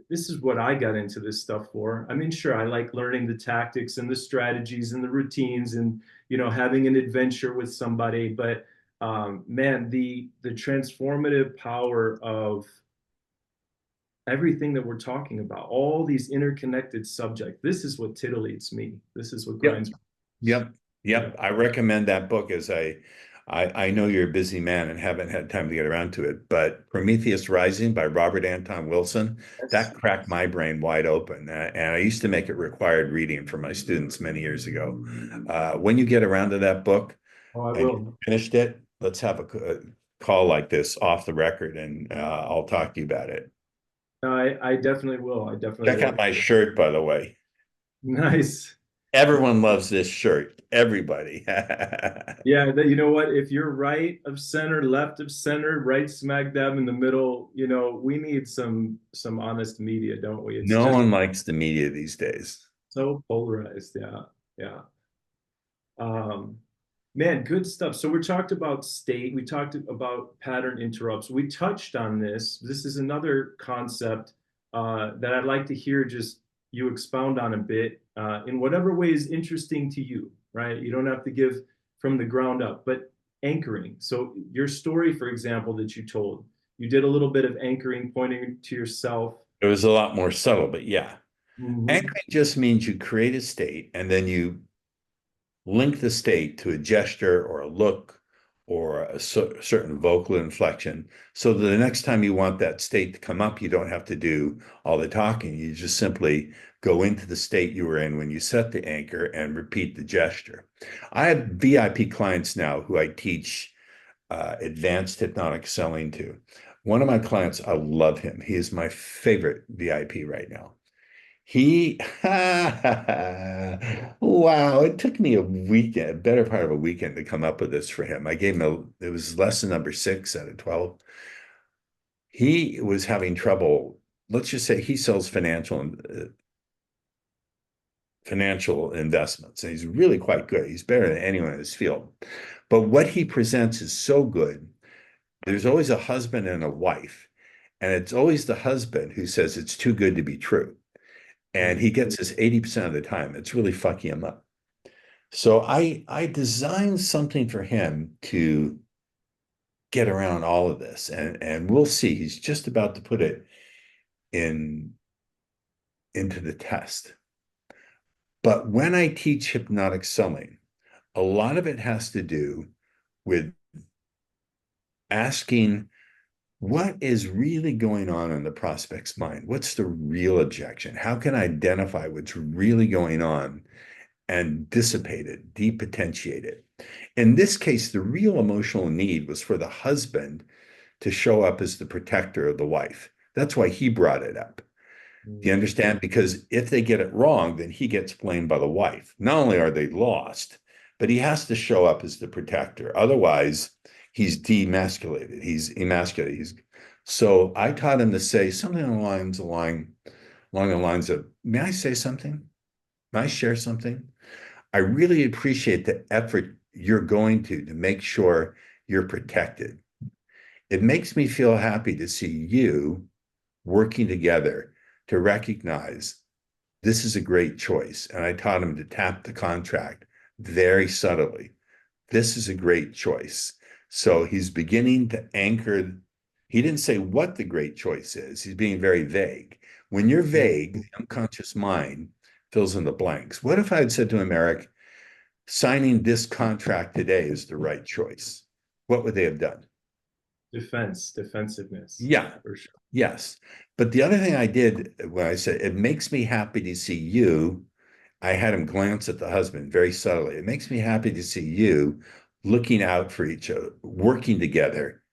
this is what I got into this stuff for. I mean, sure, I like learning the tactics and the strategies and the routines and having an adventure with somebody, but man, the transformative power of everything that we're talking about, all these interconnected subjects. This is what titillates me. This is what Yep. grinds. Yep. Yeah. Yep. I recommend that book as I know you're a busy man and haven't had time to get around to it, but Prometheus Rising by Robert Anton Wilson, Yes. that cracked my brain wide open. And I used to make it required reading for my students many years ago. When you get around to that book Oh, I and you will. finished it, let's have a call like this off the record and I'll talk to you about it. No, I definitely will. I definitely Check out will. my shirt, by the way. Nice. Everyone loves this shirt. Everybody. Yeah, that you know what? If you're right of center, left of center, right smack dab in the middle, we need some honest media, don't we? It's No just one likes the media these days. so polarized. Yeah. Yeah. Um, Man, good stuff. So we talked about state, we talked about pattern interrupts. We touched on this. This is another concept that I'd like to hear just you expound on a bit in whatever way is interesting to you, right? You don't have to give from the ground up, but anchoring. So your story, for example, that you told, you did a little bit of anchoring, pointing to yourself. It was a lot more subtle, but yeah. Mm-hmm. Anchoring just means you create a state and then you link the state to a gesture or a look or a certain vocal inflection so that the next time you want that state to come up, you don't have to do all the talking. You just simply go into the state you were in when you set the anchor and repeat the gesture. I have VIP clients now who I teach advanced hypnotic selling to. One of my clients, I love him. He is my favorite VIP right now. He, wow, it took me a weekend, a better part of a weekend to come up with this for him. I gave him it was lesson number 6 out of 12. He was having trouble. Let's just say he sells financial investments, and he's really quite good. He's better than anyone in his field. But what he presents is so good. There's always a husband and a wife, and it's always the husband who says it's too good to be true. And he gets this 80% of the time. It's really fucking him up. So I designed something for him to get around all of this. And we'll see. He's just about to put it in into the test. But when I teach hypnotic selling, a lot of it has to do with asking what is really going on in the prospect's mind? What's the real objection? How can I identify what's really going on and dissipate it, depotentiate it? In this case, the real emotional need was for the husband to show up as the protector of the wife. That's why he brought it up. Do you understand? Because if they get it wrong, then he gets blamed by the wife. Not only are they lost, but he has to show up as the protector. Otherwise, he's demasculated. He's emasculated. So I taught him to say something along the lines of, "May I say something? May I share something? I really appreciate the effort you're going to make sure you're protected. It makes me feel happy to see you working together to recognize this is a great choice." And I taught him to tap the contract very subtly. This is a great choice. So he's beginning to anchor. He didn't say what the great choice is. He's being very vague. When you're vague, the unconscious mind fills in the blanks. What if I had said to him, Eric, signing this contract today is the right choice? What would they have done? defensiveness, Yeah, for sure. yes. But the other thing I did when I said, it makes me happy to see you, I had him glance at the husband very subtly. It makes me happy to see you looking out for each other, working together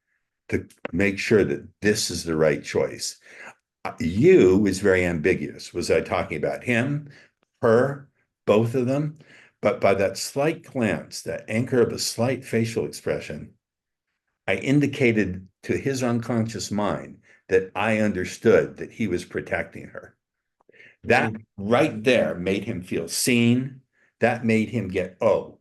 to make sure that this is the right choice. You is very ambiguous. Was I talking about him, her, both of them? But by that slight glance, that anchor of a slight facial expression, I indicated to his unconscious mind that I understood that he was protecting her. That Mm. right there made him feel seen. That made him get, oh,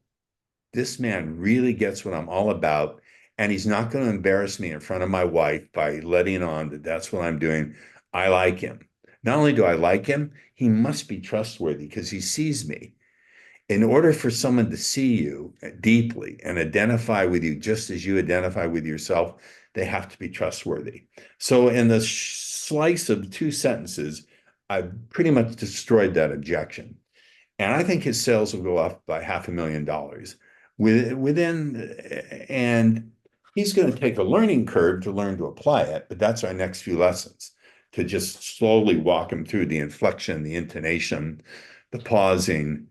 this man really gets what I'm all about. And he's not going to embarrass me in front of my wife by letting on that that's what I'm doing. I like him. Not only do I like him, he must be trustworthy because he sees me. In order for someone to see you deeply and identify with you just as you identify with yourself, they have to be trustworthy. So, in the slice of two sentences, I've pretty much destroyed that objection. And I think his sales will go up by $500,000 and he's going to take a learning curve to learn to apply it. But that's our next few lessons, to just slowly walk him through the inflection, the intonation, the pausing.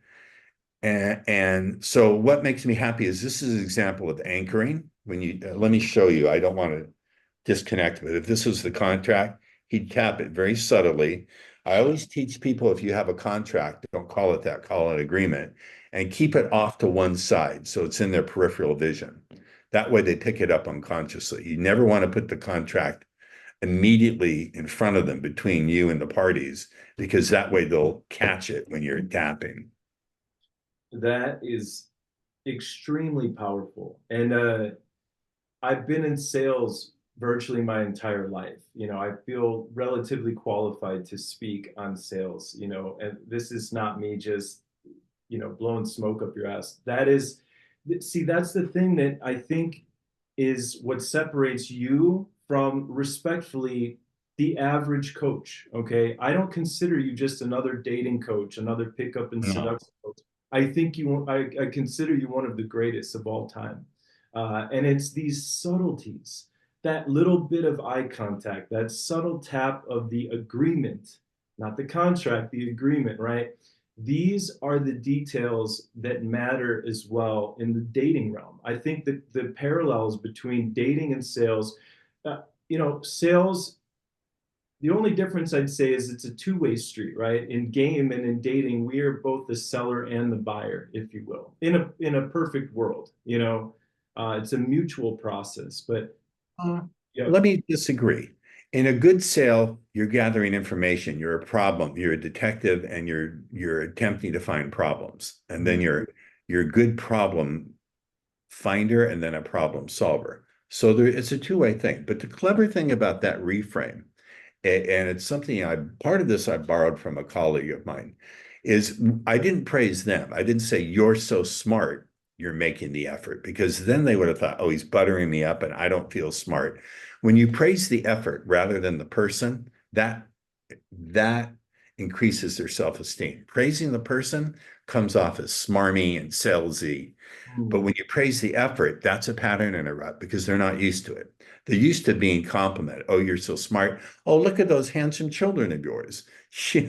And so what makes me happy is this is an example of anchoring. When you let me show you, I don't want to disconnect, but if this was the contract, he'd tap it very subtly. I always teach people, if you have a contract, don't call it that, call it agreement, and keep it off to one side so it's in their peripheral vision. That way they pick it up unconsciously. You never want to put the contract immediately in front of them between you and the parties, because that way they'll catch it when you're tapping. That is extremely powerful. And I've been in sales virtually my entire life. I feel relatively qualified to speak on sales, and this is not me just, blowing smoke up your ass. See, that's the thing that I think is what separates you from, respectfully, the average coach. Okay. I don't consider you just another dating coach, another pickup and No. seduction coach. I consider you one of the greatest of all time. And it's these subtleties, that little bit of eye contact, that subtle tap of the agreement, not the contract, the agreement, right? These are the details that matter as well in the dating realm. I think that the parallels between dating and sales, sales, the only difference I'd say is it's a two-way street, right? In game and in dating, we are both the seller and the buyer, if you will, in a perfect world. It's a mutual process. But Uh, yeah. Let me disagree. In a good sale, you're gathering information. You're a problem. You're a detective, and you're attempting to find problems. And then you're a good problem finder and then a problem solver. So it's a two-way thing. But the clever thing about that reframe, and it's something part of this I borrowed from a colleague of mine, is I didn't praise them. I didn't say, you're so smart, you're making the effort, because then they would have thought, oh, he's buttering me up and I don't feel smart. When you praise the effort rather than the person, that increases their self-esteem. Praising the person comes off as smarmy and salesy. But when you praise the effort, that's a pattern interrupt because they're not used to it. They're used to being complimented. Oh, you're so smart. Oh, look at those handsome children of yours.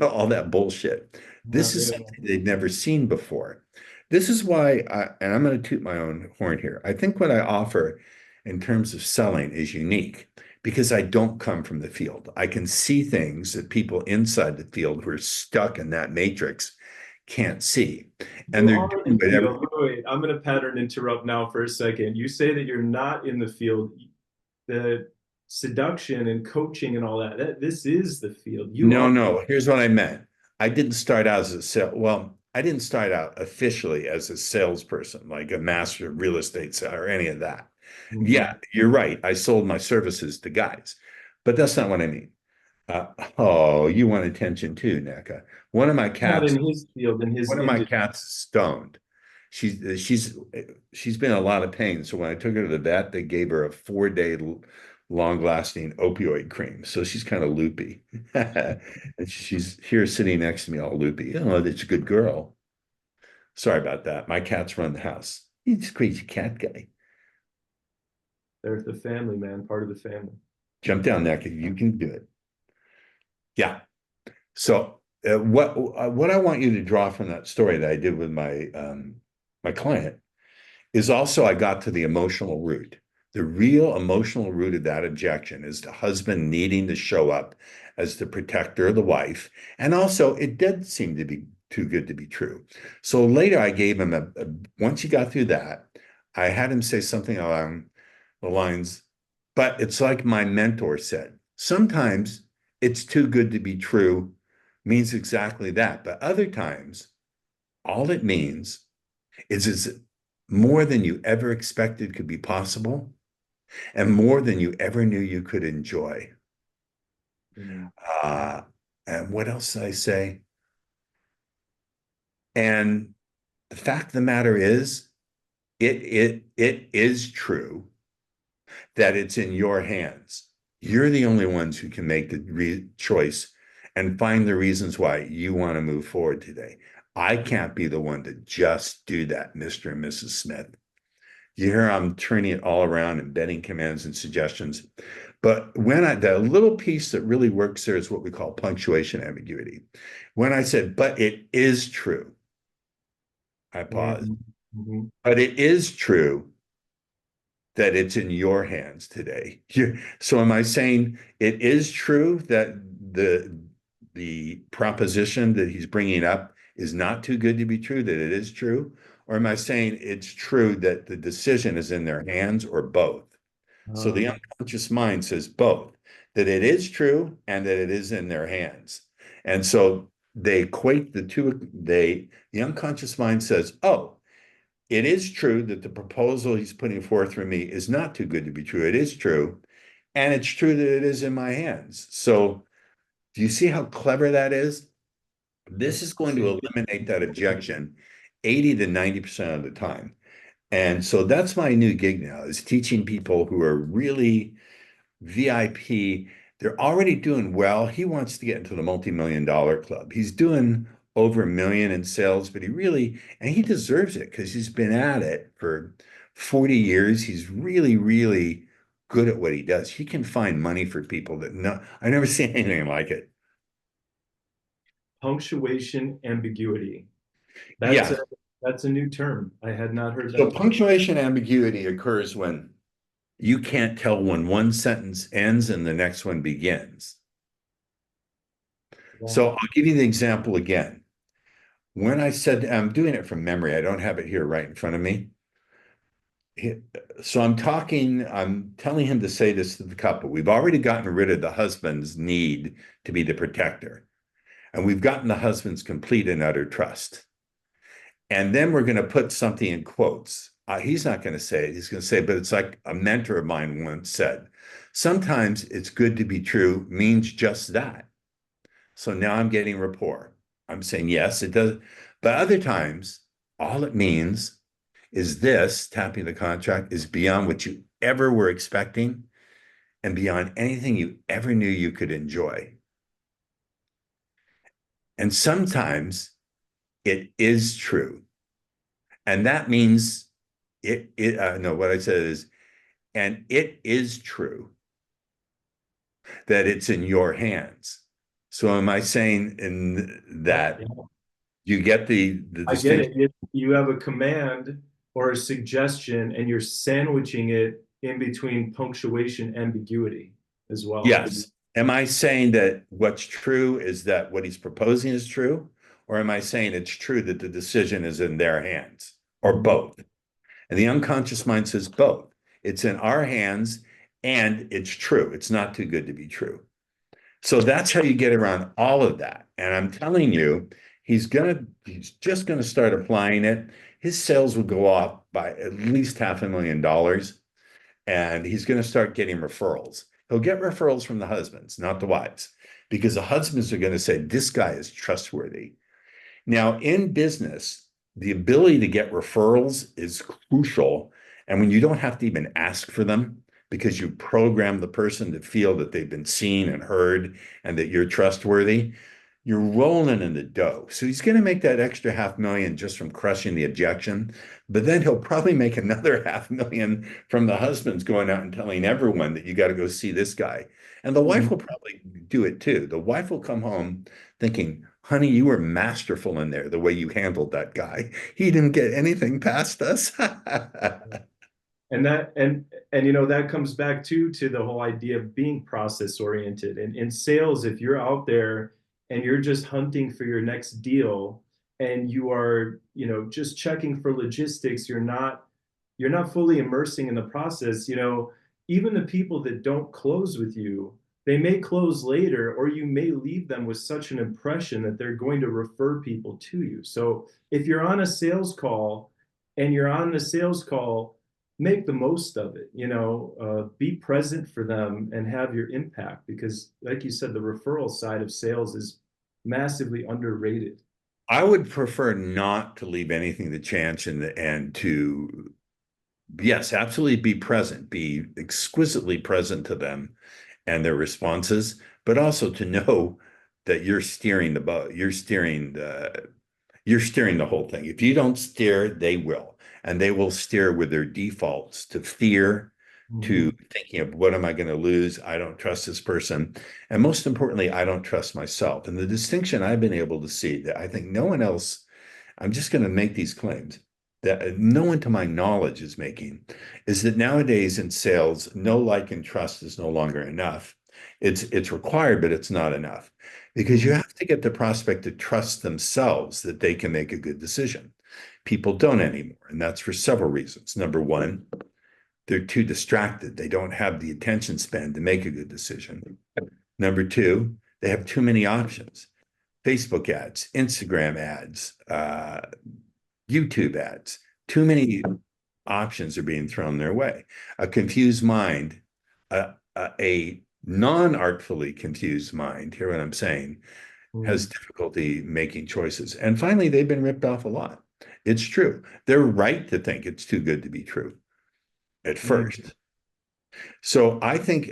All that bullshit. This is something they've never seen before. This is why, and I'm going to toot my own horn here. I think what I offer in terms of selling is unique because I don't come from the field. I can see things that people inside the field who are stuck in that matrix can't see. And You they're are in doing the whatever. field. Wait, I'm going to pattern interrupt now for a second. You say that you're not in the field. The seduction and coaching and all that, this is the field. You No, are. no. Here's what I meant. I didn't start out as a well, I didn't start out officially as a salesperson, like a master of real estate or any of that. Mhm. Yeah, you're right. I sold my services to guys, but that's not what I mean. Oh, you want attention too, NECA. One of my Not cats, in his field, in his one of my industry. cats is stoned. She's been in a lot of pain. So when I took her to the vet, they gave her a 4-day long-lasting opioid cream. So she's kind of loopy. And she's here sitting next to me all loopy. Oh, that's a good girl. Sorry about that. My cats run the house. He's a crazy cat guy. They're the family, man, part of the family. Jump down, Nick. You can do it. Yeah. So what I want you to draw from that story that I did with my client is also I got to the emotional root. The real emotional root of that objection is the husband needing to show up as the protector of the wife. And also, it did seem to be too good to be true. So later, I gave him once he got through that, I had him say something along the lines, but it's like my mentor said, sometimes it's too good to be true means exactly that. But other times, all it means is it's more than you ever expected could be possible and more than you ever knew you could enjoy. Mm. Uh, and what else did I say? And the fact of the matter is, it is true that it's in your hands. You're the only ones who can make the choice and find the reasons why you want to move forward today. I can't be the one to just do that, Mr. and Mrs. Smith. You hear I'm turning it all around, embedding commands and suggestions. But the little piece that really works there is what we call punctuation ambiguity. When I said, but it is true, I paused. Mm-hmm. But it is true that it's in your hands today. So am I saying it is true that the proposition that he's bringing up is not too good to be true, that it is true? Or am I saying it's true that the decision is in their hands, or both? So the unconscious mind says both, that it is true and that it is in their hands. And so they equate the two. The unconscious mind says, oh, it is true that the proposal he's putting forth for me is not too good to be true. It is true. And it's true that it is in my hands. So do you see how clever that is? This is going to eliminate that objection 80 to 90% of the time. And so that's my new gig now, is teaching people who are really VIP. They're already doing well. He wants to get into the multi-million dollar club. He's doing over 1 million in sales, but and he deserves it because he's been at it for 40 years. He's really, really good at what he does. He can find money for people that I never seen anything like it. Punctuation ambiguity. That's Yeah. a that's a new term. I had not heard So that. punctuation ambiguity occurs when you can't tell when one sentence ends and the next one begins. So Wow. I'll give you the example again. When I said, I'm doing it from memory, I don't have it here right in front of me. So I'm telling him to say this to the couple. We've already gotten rid of the husband's need to be the protector, and we've gotten the husband's complete and utter trust. And then we're going to put something in quotes. He's not going to say it. He's going to say, but it's like a mentor of mine once said, sometimes it's good to be true means just that. So now I'm getting rapport. I'm saying, yes, it does. But other times, all it means is this, tapping the contract, is beyond what you ever were expecting and beyond anything you ever knew you could enjoy. And sometimes it is true. And that means no, what I said is, and it is true that it's in your hands. So am I saying in that Yeah. you get the I get distinction? it. You have a command or a suggestion, and you're sandwiching it in between punctuation ambiguity as well. Yes. Am I saying that what's true is that what he's proposing is true? Or am I saying it's true that the decision is in their hands? Or both? And the unconscious mind says both. It's in our hands and it's true. It's not too good to be true. So that's how you get around all of that. And I'm telling you, he's just gonna start applying it. His sales will go up by at least $500,000, and he's going to start getting referrals. He'll get referrals from the husbands, not the wives, because the husbands are going to say, this guy is trustworthy. Now, in business, the ability to get referrals is crucial. And when you don't have to even ask for them, because you program the person to feel that they've been seen and heard and that you're trustworthy, you're rolling in the dough. So he's going to make that extra 500,000 just from crushing the objection, but then he'll probably make another 500,000 from the husbands going out and telling everyone that you got to go see this guy. And the wife will probably do it too. The wife will come home thinking, honey, you were masterful in there, the way you handled that guy. He didn't get anything past us. And that comes back to the whole idea of being process oriented. And in sales, if you're out there and you're just hunting for your next deal and you are, just checking for logistics, you're not fully immersing in the process. Even the people that don't close with you, they may close later, or you may leave them with such an impression that they're going to refer people to you. So if you're on a sales call and you're on the sales call, make the most of it. Be present for them and have your impact, because like you said, the referral side of sales is massively underrated. I would prefer not to leave anything to chance and to, yes, absolutely be present, be exquisitely present to them and their responses, but also to know that you're steering the boat, you're steering the whole thing. If you don't steer, they will. And they will steer with their defaults to fear, to Mhm. thinking of what am I going to lose? I don't trust this person. And most importantly, I don't trust myself. And the distinction I've been able to see that I think no one else, I'm just going to make these claims that no one to my knowledge is making, is that nowadays in sales, know, like, and trust is no longer enough. It's required, but it's not enough because you Mhm. have to get the prospect to trust themselves that they can make a good decision. People don't anymore, and that's for several reasons. Number one, they're too distracted. They don't have the attention span to make a good decision. Number two, they have too many options. Facebook ads, Instagram ads, YouTube ads. Too many options are being thrown their way. A confused mind, a non-artfully confused mind, hear what I'm saying, has Mhm. difficulty making choices. And finally, they've been ripped off a lot. It's true. They're right to think it's too good to be true at Mhm. first. So I think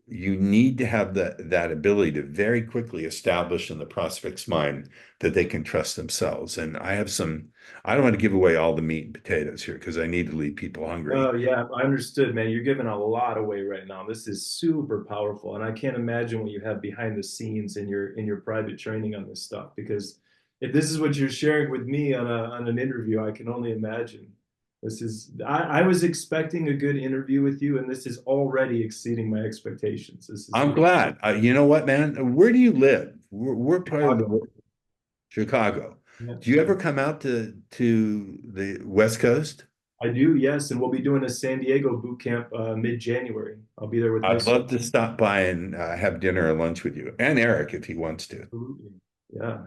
you need to have that ability to very quickly establish in the prospect's mind that they can trust themselves. And I don't want to give away all the meat and potatoes here because I need to leave people hungry. Oh yeah, I understood, man. You're giving a lot away right now. This is super powerful, and I can't imagine what you have behind the scenes in your private training on this stuff. Because if this is what you're sharing with me on an interview, I can only imagine. I was expecting a good interview with you, and this is already exceeding my expectations. This is I'm glad. You know what, man? Where do you live? We're part of Chicago. Chicago. Yeah. Do you ever come out to the West Coast? I do, yes, and we'll be doing a San Diego boot camp mid-January. I'll be there with my I'd love students. to stop by and have dinner or lunch with you and Eric if he wants to. Absolutely. Yeah.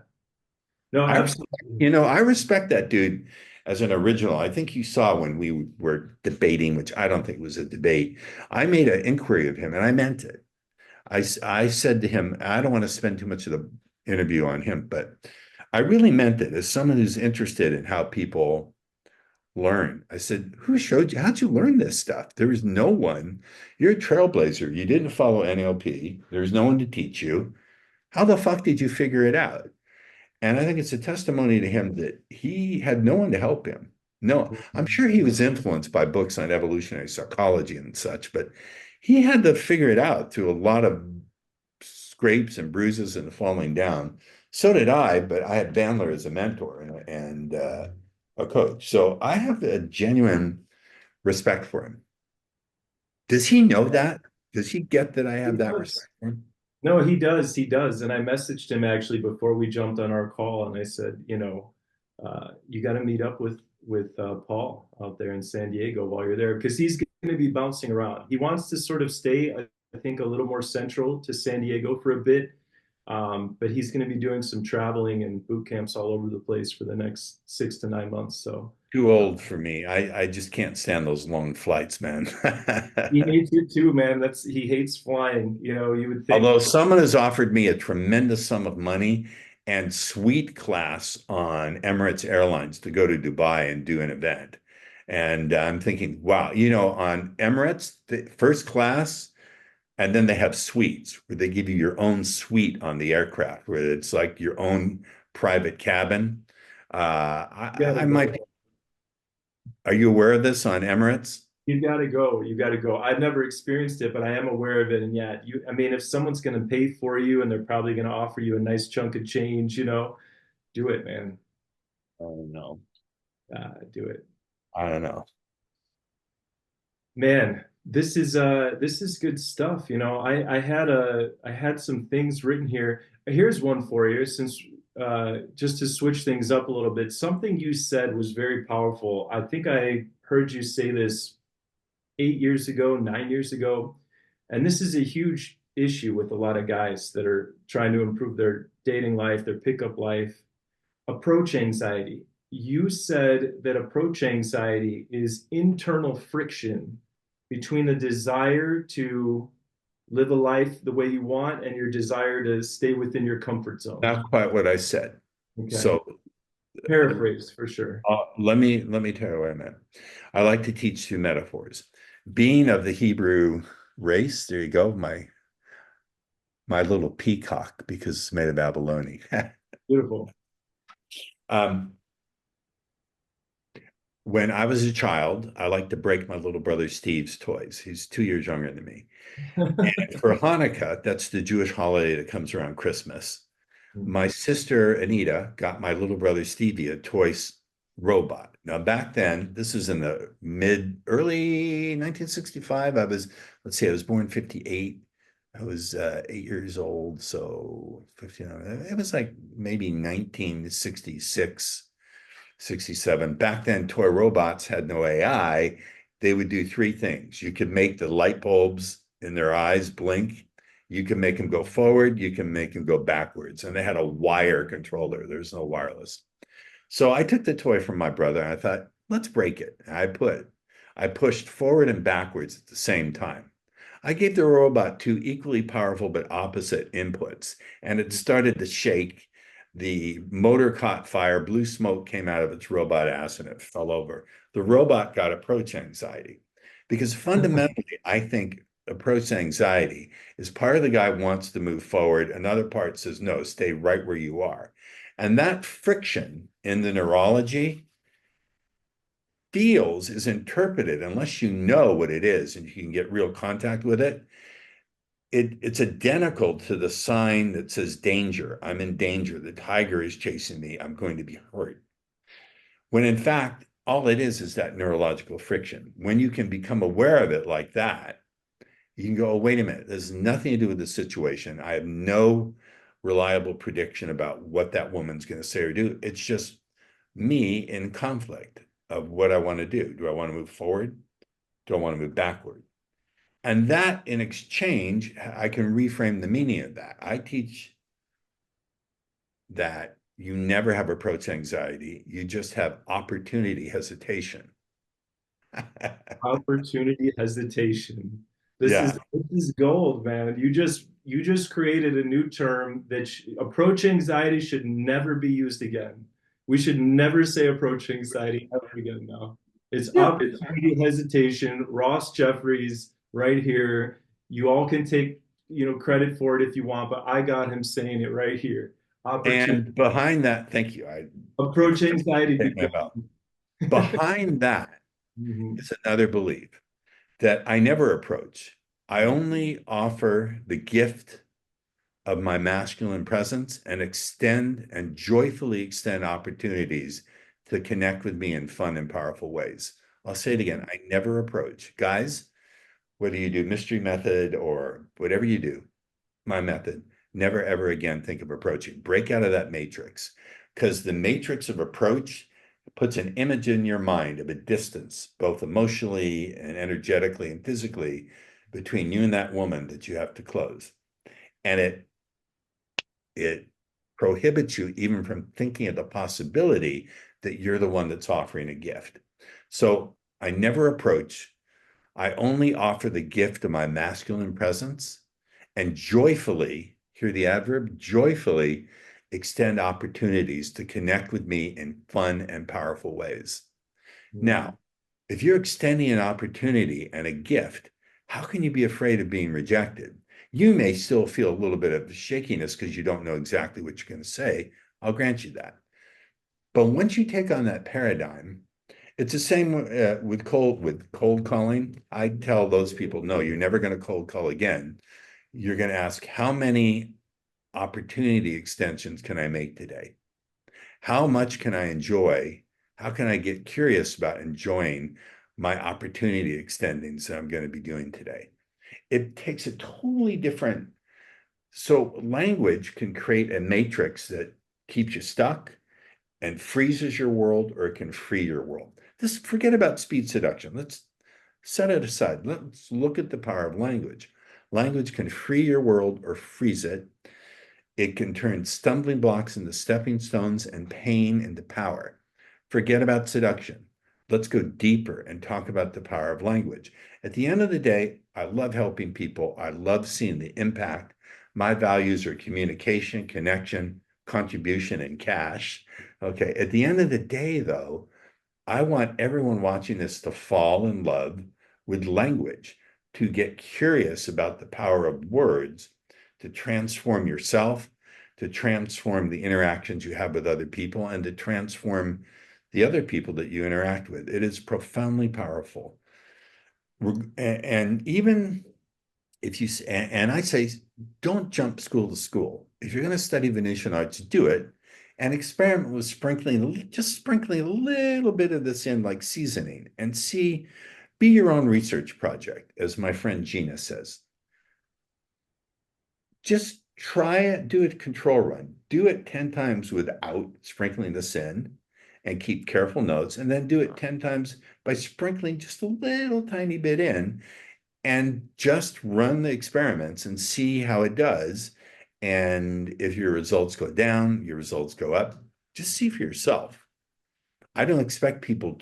No, I respect, absolutely. I respect that dude as an original. I think you saw when we were debating, which I don't think was a debate. I made an inquiry of him and I meant it. I said to him, I don't want to spend too much of the interview on him, but I really meant it as someone who's interested in how people learn. I said, who showed you? How'd you learn this stuff? There was no one. You're a trailblazer. You didn't follow NLP. There's no one to teach you. How the fuck did you figure it out? And I think it's a testimony to him that he had no one to help him. No, I'm sure he was influenced by books on evolutionary psychology and such, but he had to figure it out through a lot of scrapes and bruises and falling down. So did I, but I had Bandler as a mentor and a coach. So I have a genuine respect for him. Does he know that? Does he get that I He have that does. respect for him? No, he does. He does. And I messaged him actually before we jumped on our call, and I said, you got to meet up with Paul out there in San Diego while you're there, because he's going to be bouncing around. He wants to sort of stay, I think, a little more central to San Diego for a bit, but he's going to be doing some traveling and boot camps all over the place for the next 6 to 9 months. So Too uh, old for me. I just can't stand those long flights, man. he hates it too, man. He hates flying. You would think. Although someone has offered me a tremendous sum of money and suite class on Emirates Airlines to go to Dubai and do an event. And I'm thinking, wow, on Emirates, the first class, And then they have suites where they give you your own suite on the aircraft, where it's like your own private cabin. I might be, are you aware of this on Emirates? You got to go. You got to go. I've never experienced it, but I am aware of it. And yeah, I mean, if someone's going to pay for you and they're probably going to offer you a nice chunk of change, do it, man. Oh no. Do it. I don't know. Man, this is good stuff. I had some things written here. Here's one for you, since just to switch things up a little bit. Something you said was very powerful. I think I heard you say this 8 years ago, 9 years ago. And this is a huge issue with a lot of guys that are trying to improve their dating life, their pickup life. Approach anxiety. You said that approach anxiety is internal friction between the desire to live a life the way you want and your desire to stay within your comfort zone. Not quite what I said. Okay. So Paraphrase for sure. let me tell you what I meant. I like to teach through metaphors. Being of the Hebrew race, there you go, my little peacock, because it's made of abalone. Beautiful. When I was a child, I liked to break my little brother Steve's toys. He's 2 years younger than me. And for Hanukkah, that's the Jewish holiday that comes around Christmas. My sister Anita got my little brother Stevie a toy robot. Now, back then, this is in the early 1965. Let's see, I was born 58. I was 8 years old. So 59, it was like maybe 1966. 67. Back then, toy robots had no AI. They would do three things. You could make the light bulbs in their eyes blink. You can make them go forward. You can make them go backwards. And they had a wire controller. There's no wireless. So I took the toy from my brother and I thought, let's break it. I pushed forward and backwards at the same time. I gave the robot two equally powerful but opposite inputs, and it started to shake. The motor caught fire, blue smoke came out of its robot ass, and it fell over. The robot got approach anxiety because fundamentally, I think approach anxiety is part of the guy wants to move forward, another part says, no, stay right where you are. And that friction in the neurology feels is interpreted, unless you know what it is and you can get real contact with it, it's identical to the sign that says danger. I'm in danger. The tiger is chasing me. I'm going to be hurt. When in fact, all it is that neurological friction. When you can become aware of it like that, you can go, oh, wait a minute, there's nothing to do with the situation. I have no reliable prediction about what that woman's going to say or do. It's just me in conflict of what I want to do. Do I want to move forward? Do I want to move backward? And that in exchange, I can reframe the meaning of that. I teach that you never have approach anxiety. You just have opportunity hesitation. Opportunity hesitation. This Yeah. is this is gold, man. You just created a new term that approach anxiety should never be used again. We should never say approach anxiety ever again now. It's Yeah. opportunity hesitation. Ross Jeffries right here. You all can take, credit for it if you want, but I got him saying it right here. Opportunity. And behind that, thank you. Approach anxiety. Behind that Mhm. is another belief that I never approach. I only offer the gift of my masculine presence and extend and joyfully extend opportunities to connect with me in fun and powerful ways. I'll say it again. I never approach. Guys, whether you do mystery method or whatever you do, my method, never ever again think of approaching. Break out of that matrix, because the matrix of approach puts an image in your mind of a distance, both emotionally and energetically and physically, between you and that woman that you have to close. And it prohibits you even from thinking of the possibility that you're the one that's offering a gift. So I never approach. I only offer the gift of my masculine presence and joyfully, hear the adverb, joyfully extend opportunities to connect with me in fun and powerful ways. Now, if you're extending an opportunity and a gift How can you be afraid of being rejected? You may still feel a little bit of shakiness because you don't know exactly what you're going to say. I'll grant you that. But once you take on that paradigm, it's the same with cold calling. I tell those people, no, you're never going to cold call again. You're going to ask, how many opportunity extensions can I make today? How much can I enjoy? How can I get curious about enjoying my opportunity extendings that I'm going to be doing today? It takes a totally different. So language can create a matrix that keeps you stuck and freezes your world, or it can free your world. Just forget about speed seduction. Let's set it aside. Let's look at the power of language. Language can free your world or freeze it. It can turn stumbling blocks into stepping stones and pain into power. Forget about seduction. Let's go deeper and talk about the power of language. At the end of the day, I love helping people. I love seeing the impact. My values are communication, connection, contribution, and cash. Okay. At the end of the day, though, I want everyone watching this to fall in love with language, to get curious about the power of words, to transform yourself, to transform the interactions you have with other people, and to transform the other people that you interact with. It is profoundly powerful. And even if you, and I say, don't jump school to school. If you're going to study Venetian arts, do it and experiment with just sprinkling a little bit of this in like seasoning and see, be your own research project, as my friend Gina says. Just try it, do a control run, do it 10 times without sprinkling this in and keep careful notes, and then do it 10 times by sprinkling just a little tiny bit in and just run the experiments and see how it does. And if your results go down, your results go up, just see for yourself. I don't expect people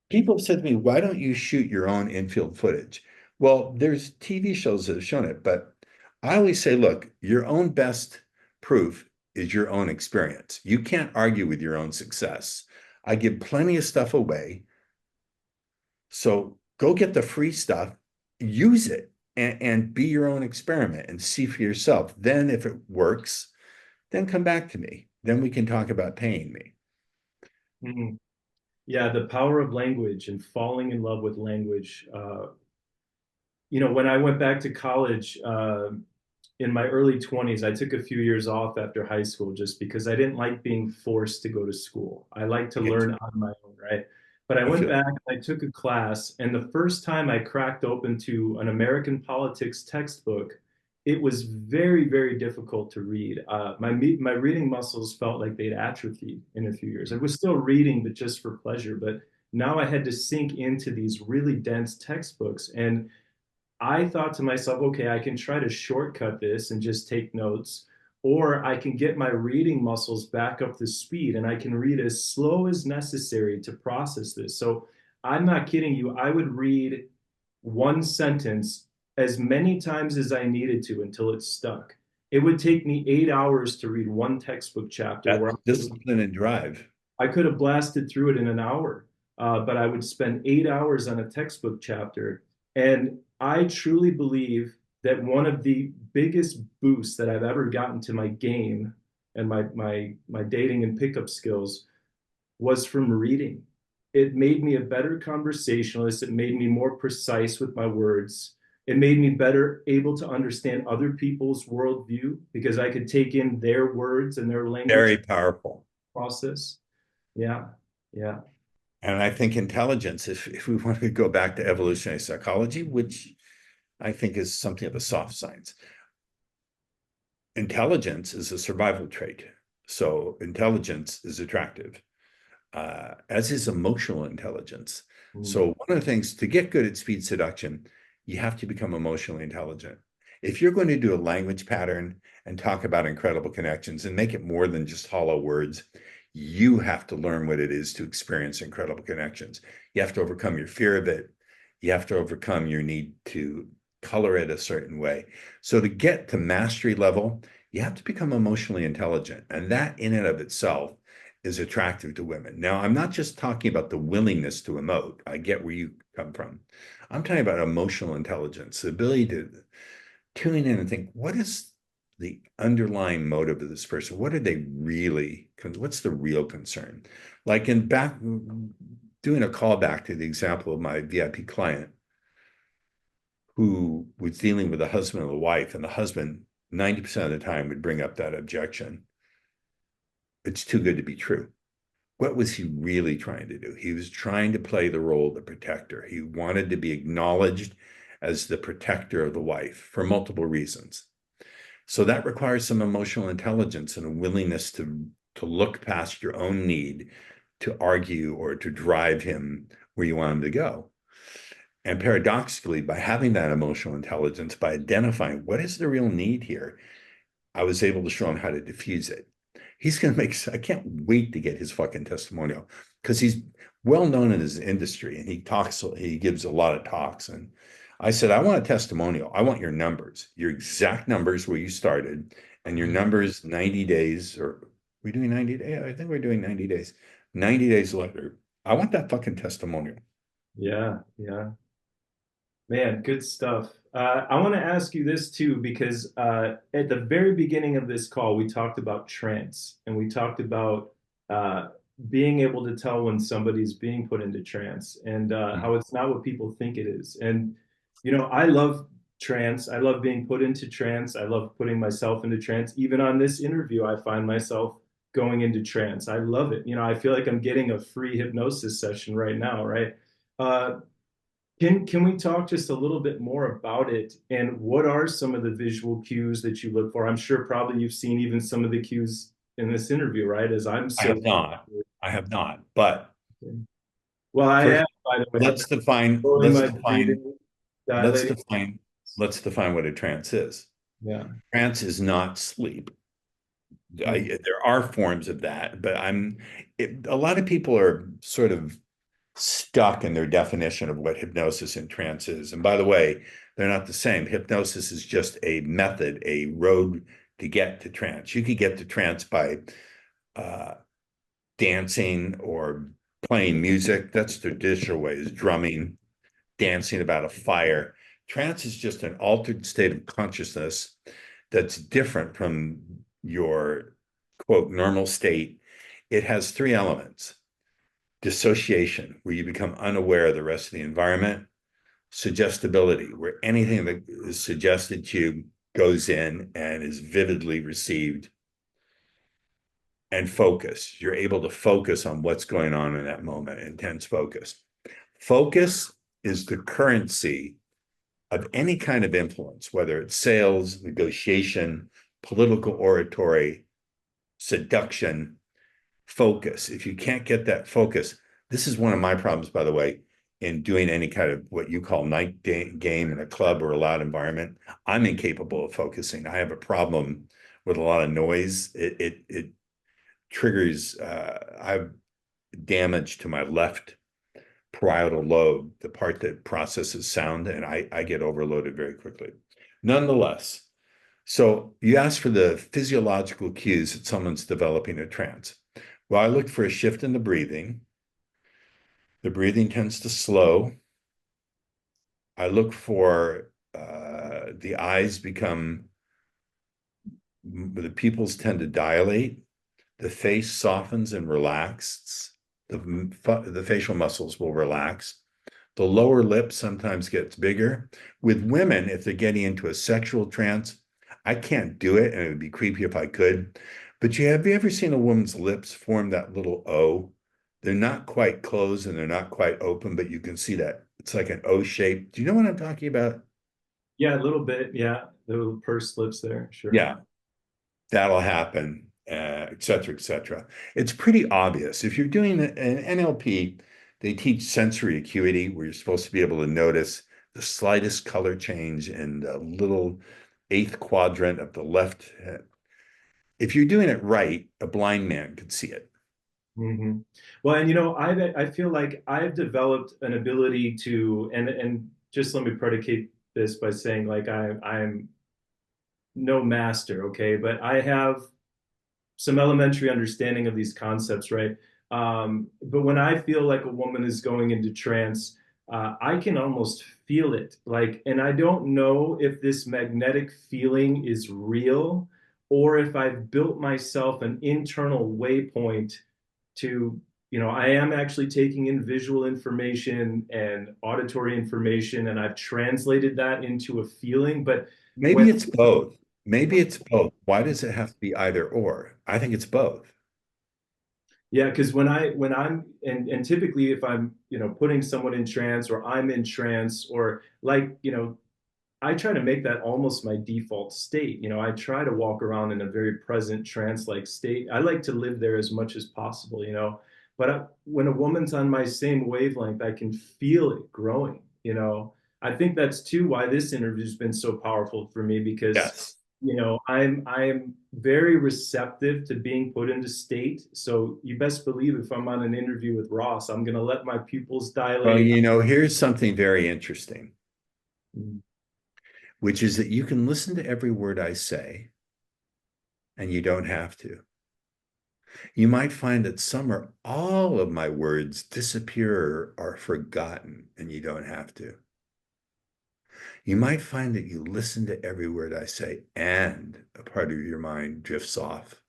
people have said to me, why don't you shoot your own infield footage? Well, there's TV shows that have shown it, but I always say, look, your own best proof is your own experience. You can't argue with your own success. I give plenty of stuff away. So go get the free stuff, use it, and be your own experiment and see for yourself. Then if it works, then come back to me. Then we can talk about paying me. Mhm. Yeah, the power of language and falling in love with language. When I went back to college in my early 20s, I took a few years off after high school just because I didn't like being forced to go to school. I like to Yes, learn on my own, right? But I I went feel back, I took a class, and the first time I cracked open to an American politics textbook, it was very, very difficult to read. My reading muscles felt like they'd atrophied in a few years. I was still reading, but just for pleasure. But now I had to sink into these really dense textbooks. And I thought to myself, okay, I can try to shortcut this and just take notes, or I can get my reading muscles back up to speed and I can read as slow as necessary to process this. So I'm not kidding you. I would read one sentence as many times as I needed to until it stuck. It would take me 8 hours to read one textbook chapter where that's discipline and drive. I could have blasted through it in an hour, but I would spend 8 hours on a textbook chapter. And I truly believe that one of the biggest boosts that I've ever gotten to my game and my dating and pickup skills was from reading. It made me a better conversationalist. It made me more precise with my words. It made me better able to understand other people's worldview because I could take in their words and their language Very powerful. process. Yeah, yeah. And I think intelligence, if we want to go back to evolutionary psychology, which I think is something of a soft science, intelligence is a survival trait. So intelligence is attractive, as is emotional intelligence. Mm. So one of the things to get good at speed seduction, you have to become emotionally intelligent. If you're going to do a language pattern and talk about incredible connections and make it more than just hollow words, you have to learn what it is to experience incredible connections. You have to overcome your fear of it. You have to overcome your need to color it a certain way. So to get to mastery level, you have to become emotionally intelligent. And that in and of itself is attractive to women. Now, I'm not just talking about the willingness to emote. I get where you come from. I'm talking about emotional intelligence, the ability to tune in and think, what is the underlying motive of this person? What are they really, what's the real concern? Like in back, doing a callback to the example of my VIP client who was dealing with a husband and a wife, and the husband 90% of the time would bring up that objection. It's too good to be true. What was he really trying to do? He was trying to play the role of the protector. He wanted to be acknowledged as the protector of the wife for multiple reasons. So that requires some emotional intelligence and a willingness to look past your own need to argue or to drive him where you want him to go. And paradoxically, by having that emotional intelligence, by identifying what is the real need here, I was able to show him how to diffuse it. He's going to make, I can't wait to get his fucking testimonial because he's well known in his industry and he gives a lot of talks. And I said, I want a testimonial. I want your numbers, your exact numbers where you started and your numbers 90 days, or we're doing 90 days. I think we're doing 90 days, 90 days later. I want that fucking testimonial. Yeah, yeah. Man, good stuff. I want to ask you this too, because at the very beginning of this call, we talked about trance and we talked about uh, being able to tell when somebody's being put into trance and how it's not what people think it is. And, you know, I love trance. I love being put into trance. I love putting myself into trance. Even on this interview, I find myself going into trance. I love it. You know, I feel like I'm getting a free hypnosis session right now, right? Uh, can we talk just a little bit more about it and what are some of the visual cues that you look for? I'm sure probably you've seen even some of the cues in this interview, right? As I'm I so have not. I have not. But well, I first, am, by the way, let's define, controlling let's my define, breathing, let's dilating. define, let's define what a trance is. Yeah. Trance is not sleep. Mm. There are forms of that, but a lot of people are sort of stuck in their definition of what hypnosis and trance is. And by the way, they're not the same. Hypnosis is just a method, a road to get to trance. You could get to trance by uh, dancing or playing music. That's the traditional way, is drumming, dancing about a fire. Trance is just an altered state of consciousness that's different from your quote normal state. It has three elements: dissociation, where you become unaware of the rest of the environment; suggestibility, where anything that is suggested to you goes in and is vividly received; and focus. You're able to focus on what's going on in that moment, intense focus. Focus is the currency of any kind of influence, whether it's sales, negotiation, political oratory, seduction. Focus. If you can't get that focus, this is one of my problems, by the way, in doing any kind of what you call night game in a club or a loud environment. I'm incapable of focusing. I have a problem with a lot of noise. It triggers, I have damage to my left parietal lobe, the part that processes sound, and I get overloaded very quickly. Nonetheless, so you ask for the physiological cues that someone's developing a trance. Well, I look for a shift in the breathing. The breathing tends to slow. I look for the eyes become, the pupils tend to dilate. The face softens and relaxes. The facial muscles will relax. The lower lip sometimes gets bigger. With women, if they're getting into a sexual trance, I can't do it, and it would be creepy if I could. But have you ever seen a woman's lips form that little O? They're not quite closed and they're not quite open, but you can see that. It's like an O shape. Do you know what I'm talking about? Yeah, a little bit. Yeah. The little pursed lips there. Sure. Yeah, that'll happen, et cetera, et cetera. It's pretty obvious. If you're doing an NLP, they teach sensory acuity, where you're supposed to be able to notice the slightest color change in the little eighth quadrant of the left. If you're doing it right, a blind man could see it. Mm-hmm. Well, and you know, I feel like I've developed an ability to, and just let me predicate this by saying like I'm no master, okay, but I have some elementary understanding of these concepts, right? But when I feel like a woman is going into trance, I can almost feel it. Like, and I don't know if this magnetic feeling is real or if I've built myself an internal waypoint to, I am actually taking in visual information and auditory information, and I've translated that into a feeling. But when Maybe it's both. Maybe it's both. Why does it have to be either or? I think it's both. Yeah, because when I'm and typically if I'm putting someone in trance or I'm in trance or like I try to make that almost my default state. I try to walk around in a very present trance-like state. I like to live there as much as possible. But when a woman's on my same wavelength, I can feel it growing. I think that's too why this interview's been so powerful for me because Yes. I'm very receptive to being put into state. So you best believe if I'm on an interview with Ross, I'm gonna let my pupils Well, dilate. here's something very interesting, which is that you can listen to every word I say and you don't have to. You might find that some or all of my words disappear or are forgotten and you don't have to. You might find that you listen to every word I say and a part of your mind drifts off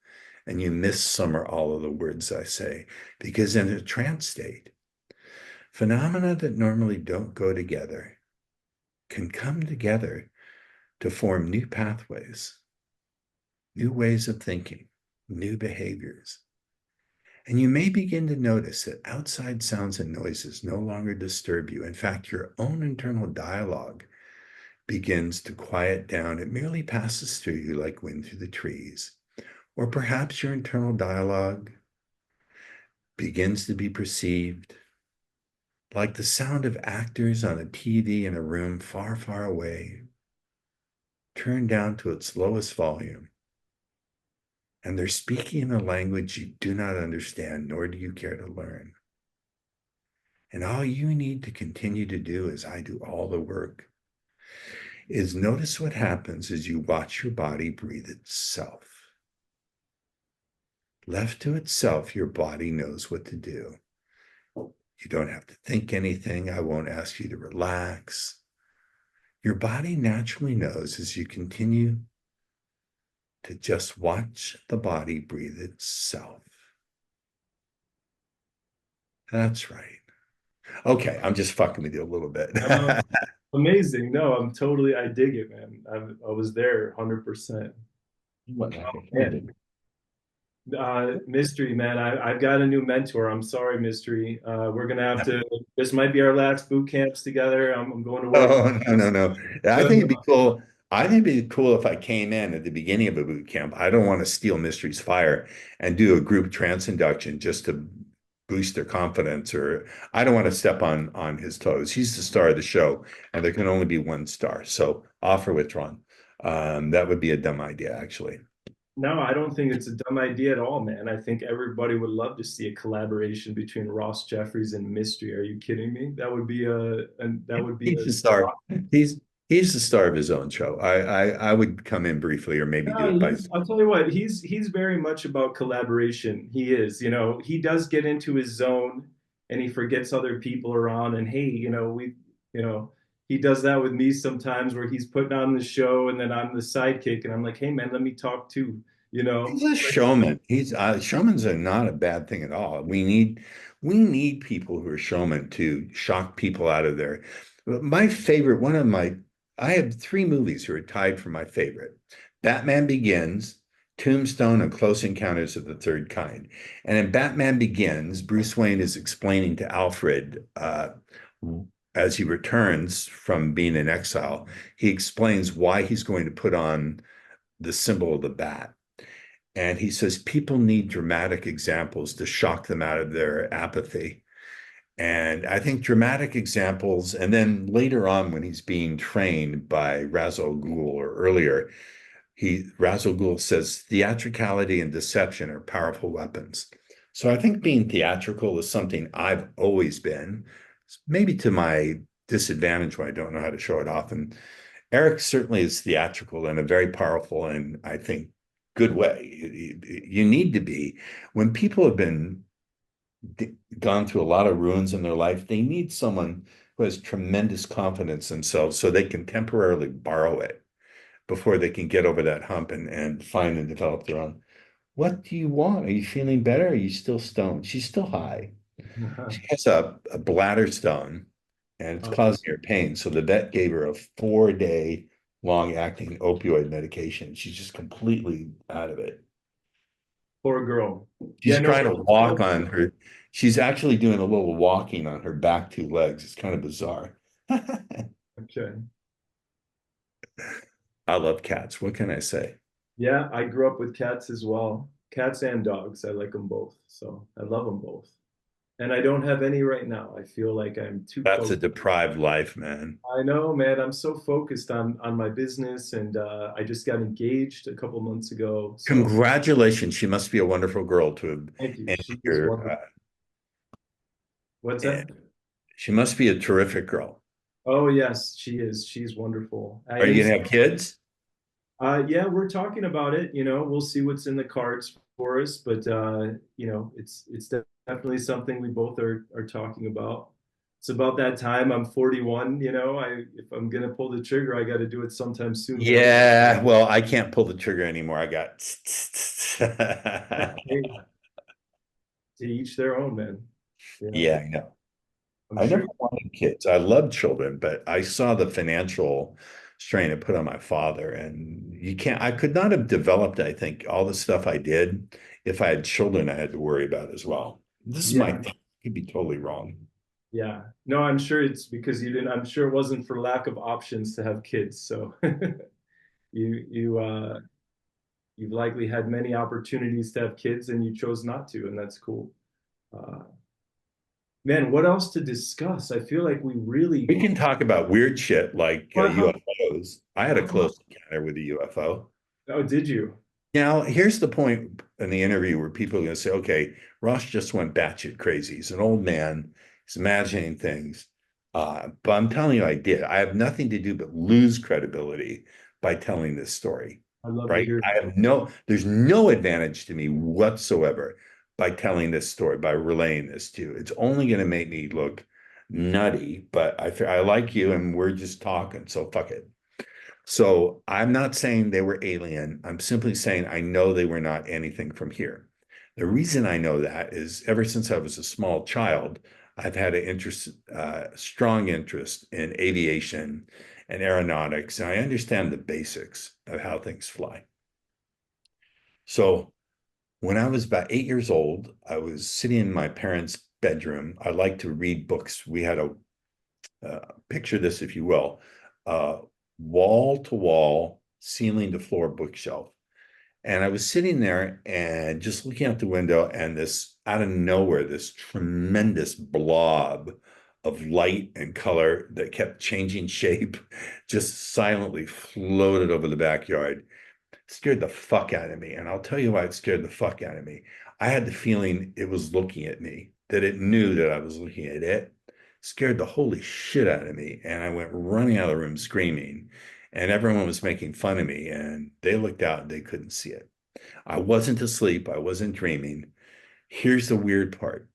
and you miss some or all of the words I say because in a trance state, phenomena that normally don't go together can come together to form new pathways, new ways of thinking, new behaviors. And you may begin to notice that outside sounds and noises no longer disturb you. In fact, your own internal dialogue begins to quiet down. It merely passes through you like wind through the trees. Or perhaps your internal dialogue begins to be perceived like the sound of actors on a TV in a room far, far away, turned down to its lowest volume. And they're speaking in a language you do not understand, nor do you care to learn. And all you need to continue to do, as I do all the work, is notice what happens as you watch your body breathe itself. Left to itself, your body knows what to do. You don't have to think anything. I won't ask you to relax. Your body naturally knows as you continue to just watch the body breathe itself. That's right. Okay, I'm just fucking with you a little bit. Amazing. No, I dig it, man. I was there 100%. What? Man, Mystery, man, I've got a new mentor. I'm sorry, Mystery. We're gonna have to. This might be our last boot camps together. I'm going to work. Oh, no, no, no. I think it'd be cool. I think it'd be cool if I came in at the beginning of a boot camp. I don't want to steal Mystery's fire and do a group trance induction just to boost their confidence, or I don't want to step on his toes. He's the star of the show, and there can only be one star. So offer withdrawn. That would be a dumb idea, actually. No, I don't think it's a dumb idea at all, man. I think everybody would love to see a collaboration between Ross Jeffries and Mystery. Are you kidding me? That would be He's a. the star. He's the star of his own show. I would come in briefly or maybe do No, it by. I'll tell you what, he's very much about collaboration. He is, he does get into his zone and he forgets other people around. And hey, you know, he does that with me sometimes where he's putting on the show and then I'm the sidekick and I'm like, hey man, let me talk too, you He's know. a showman. He's showmans are not a bad thing at all. We need people who are showmen to shock people out of their. My favorite, one of my, I have three movies who are tied for my favorite: Batman Begins, Tombstone, and Close Encounters of the Third Kind. And in Batman Begins, Bruce Wayne is explaining to Alfred as he returns from being in exile, he explains why he's going to put on the symbol of the bat. And he says people need dramatic examples to shock them out of their apathy. And I think dramatic examples, and then later on when he's being trained by Ra's al Ghul or earlier, Ra's al Ghul says theatricality and deception are powerful weapons. So I think being theatrical is something I've always been, maybe to my disadvantage when I don't know how to show it off. And Eric certainly is theatrical and a very powerful and I think good way. You need to be. When people have gone through a lot of ruins in their life, they need someone who has tremendous confidence in themselves so they can temporarily borrow it before they can get over that hump and find and develop their own. What do you want? Are you feeling better? Are you still stoned? She's still high. She has a bladder stone and it's causing her pain. So the vet gave her a 4-day long acting opioid medication. She's just completely out of it. Poor girl. Yeah, She's no. trying to walk on her. She's actually doing a little walking on her back two legs. It's kind of bizarre. Okay. I love cats. What can I say? Yeah, I grew up with cats as well. Cats and dogs. I like them both. So I love them both. And I don't have any right now. I feel like I'm too That's a focused. deprived life, man. I know, man. I'm so focused on my business, and I just got engaged a couple months ago. So Congratulations. She must be a wonderful girl to have thank you. ended She is your, wonderful. What's eh, that? she must be a terrific girl. Oh yes, she is. She's wonderful. Are you gonna have kids? Yeah, we're talking about it. We'll see what's in the cards for us, but it's definitely something we both are talking about. It's about that time. I'm 41. If I'm gonna pull the trigger, I got to do it sometime soon. Yeah, well, I can't pull the trigger anymore. I got Hey, to each their own, man. yeah, I know. I'm I never sure. wanted kids. I love children, but I saw the financial strain it put on my father. And I could not have developed, I think, all the stuff I did if I had children I had to worry about as well. This is my Yeah, thing. I could be totally wrong. yeah. No, I'm sure it's because you didn't. I'm sure it wasn't for lack of options to have kids. So you've likely had many opportunities to have kids, and you chose not to, and that's cool. Uh, Man, what else to discuss? I feel like we We really. can talk about weird shit like Well, UFOs. I had a close encounter with a UFO. oh, did you? Now, here's the point in the interview where people are going to say, okay, Ross just went batshit crazy. He's an old man. He's imagining things. But I'm telling you, I did. I have nothing to do but lose credibility by telling this story, I'd love to right? hear. There's no advantage to me whatsoever by telling this story, by relaying this to you. It's only going to make me look nutty, but I like you and we're just talking. So fuck it. So I'm not saying they were alien. I'm simply saying I know they were not anything from here. The reason I know that is ever since I was a small child, I've had an strong interest in aviation and aeronautics, and I understand the basics of how things fly. So when I was about 8 years old, I was sitting in my parents' bedroom. I like to read books. We had a picture this, if you will, wall to wall, ceiling to floor bookshelf. And I was sitting there and just looking out the window, and this out of nowhere, this tremendous blob of light and color that kept changing shape just silently floated over the backyard. Scared the fuck out of me. And I'll tell you why it scared the fuck out of me. I had the feeling it was looking at me, that it knew that I was looking at it. Scared the holy shit out of me. And I went running out of the room screaming. And everyone was making fun of me. And they looked out and they couldn't see it. I wasn't asleep. I wasn't dreaming. Here's the weird part.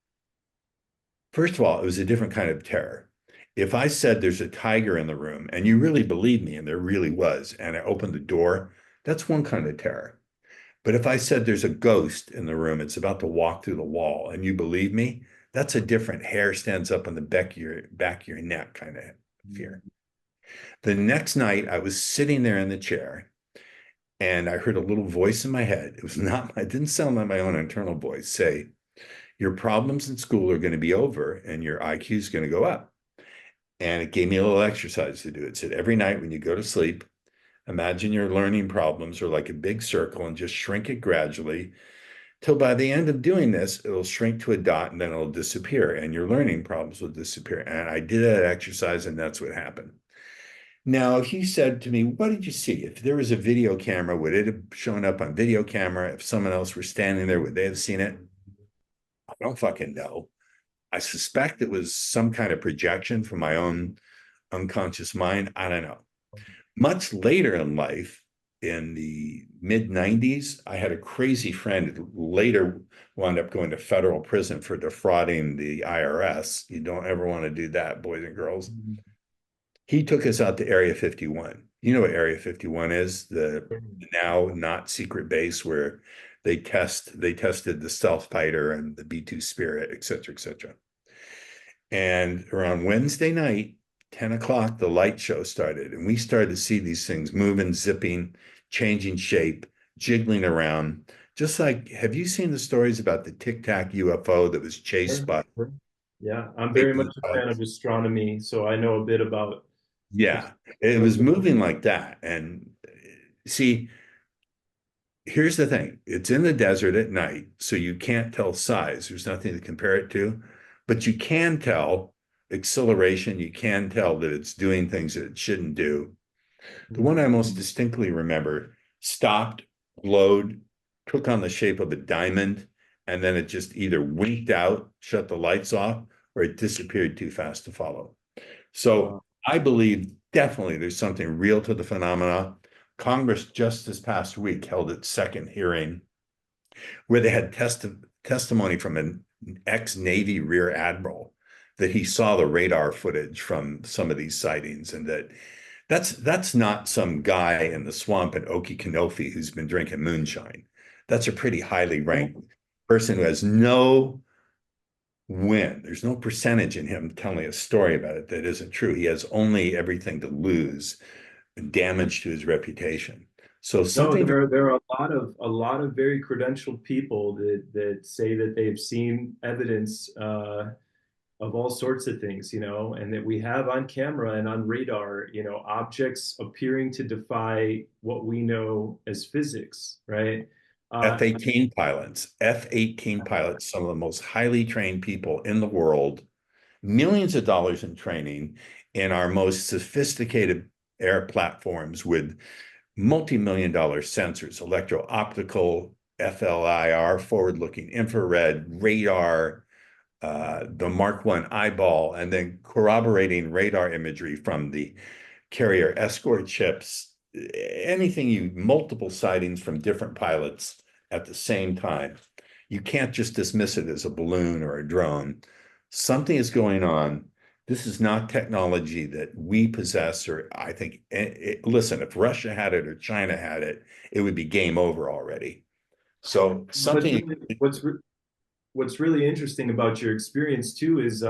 First of all, it was a different kind of terror. If I said there's a tiger in the room and you really believed me and there really was, and I opened the door, that's one kind of terror. But if I said there's a ghost in the room, it's about to walk through the wall, and you believe me, that's a different hair stands up on the back of your neck kind of fear. The next night, I was sitting there in the chair, and I heard a little voice in my head. It was not, it didn't sound like my own internal voice say, "Your problems in school are going to be over, and your IQ is going to go up." And it gave me a little exercise to do. It said, every night when you go to sleep, imagine your learning problems are like a big circle and just shrink it gradually till by the end of doing this, it'll shrink to a dot and then it'll disappear and your learning problems will disappear. And I did that exercise and that's what happened. Now, he said to me, what did you see? If there was a video camera, would it have shown up on video camera? If someone else were standing there, would they have seen it? I don't fucking know. I suspect it was some kind of projection from my own unconscious mind. I don't know. Much later in life, in the mid 90s. I had a crazy friend who later wound up going to federal prison for defrauding the IRS. You don't ever want to do that, boys and girls. He took us out to Area 51. You know what Area 51 is? The now not secret base where they tested the stealth fighter and the B-2 Spirit, et cetera, et cetera. And around Wednesday night, 10 o'clock, the light show started, and we started to see these things moving, zipping, changing shape, jiggling around. Just like, have you seen the stories about the Tic Tac UFO that was chased by Yeah, I'm very much lightning a fan of bugs? astronomy, so I know a bit about Yeah, it was moving like that. And see, here's the thing. It's in the desert at night, so you can't tell size. There's nothing to compare it to, but you can tell acceleration. You can tell that it's doing things that it shouldn't do. The one I most distinctly remember stopped, glowed, took on the shape of a diamond, and then it just either winked out, shut the lights off, or it disappeared too fast to follow. So I believe definitely there's something real to the phenomena. Congress just this past week held its second hearing where they had testimony from an ex-Navy Rear Admiral that he saw the radar footage from some of these sightings and that's not some guy in the swamp in Okefenokee who's been drinking moonshine. That's a pretty highly ranked person who has no win. There's no percentage in him telling a story about it that isn't true. He has only everything to lose, damage to his reputation. So No, something there are a lot of very credentialed people that say that they've seen evidence of all sorts of things, you know, and that we have on camera and on radar, you know, objects appearing to defy what we know as physics, right? Uh, F-18 pilots, F-18 pilots, some of the most highly trained people in the world, millions of dollars in training in our most sophisticated air platforms with multi-million dollar sensors, electro-optical, FLIR, forward-looking infrared, radar, the Mark One eyeball, and then corroborating radar imagery from the carrier escort ships, anything multiple sightings from different pilots at the same time. You can't just dismiss it as a balloon or a drone. Something is going on. This is not technology that we possess, or I think, listen, if Russia had it or China had it, it would be game over already. So but something, really, what's really interesting about your experience too is,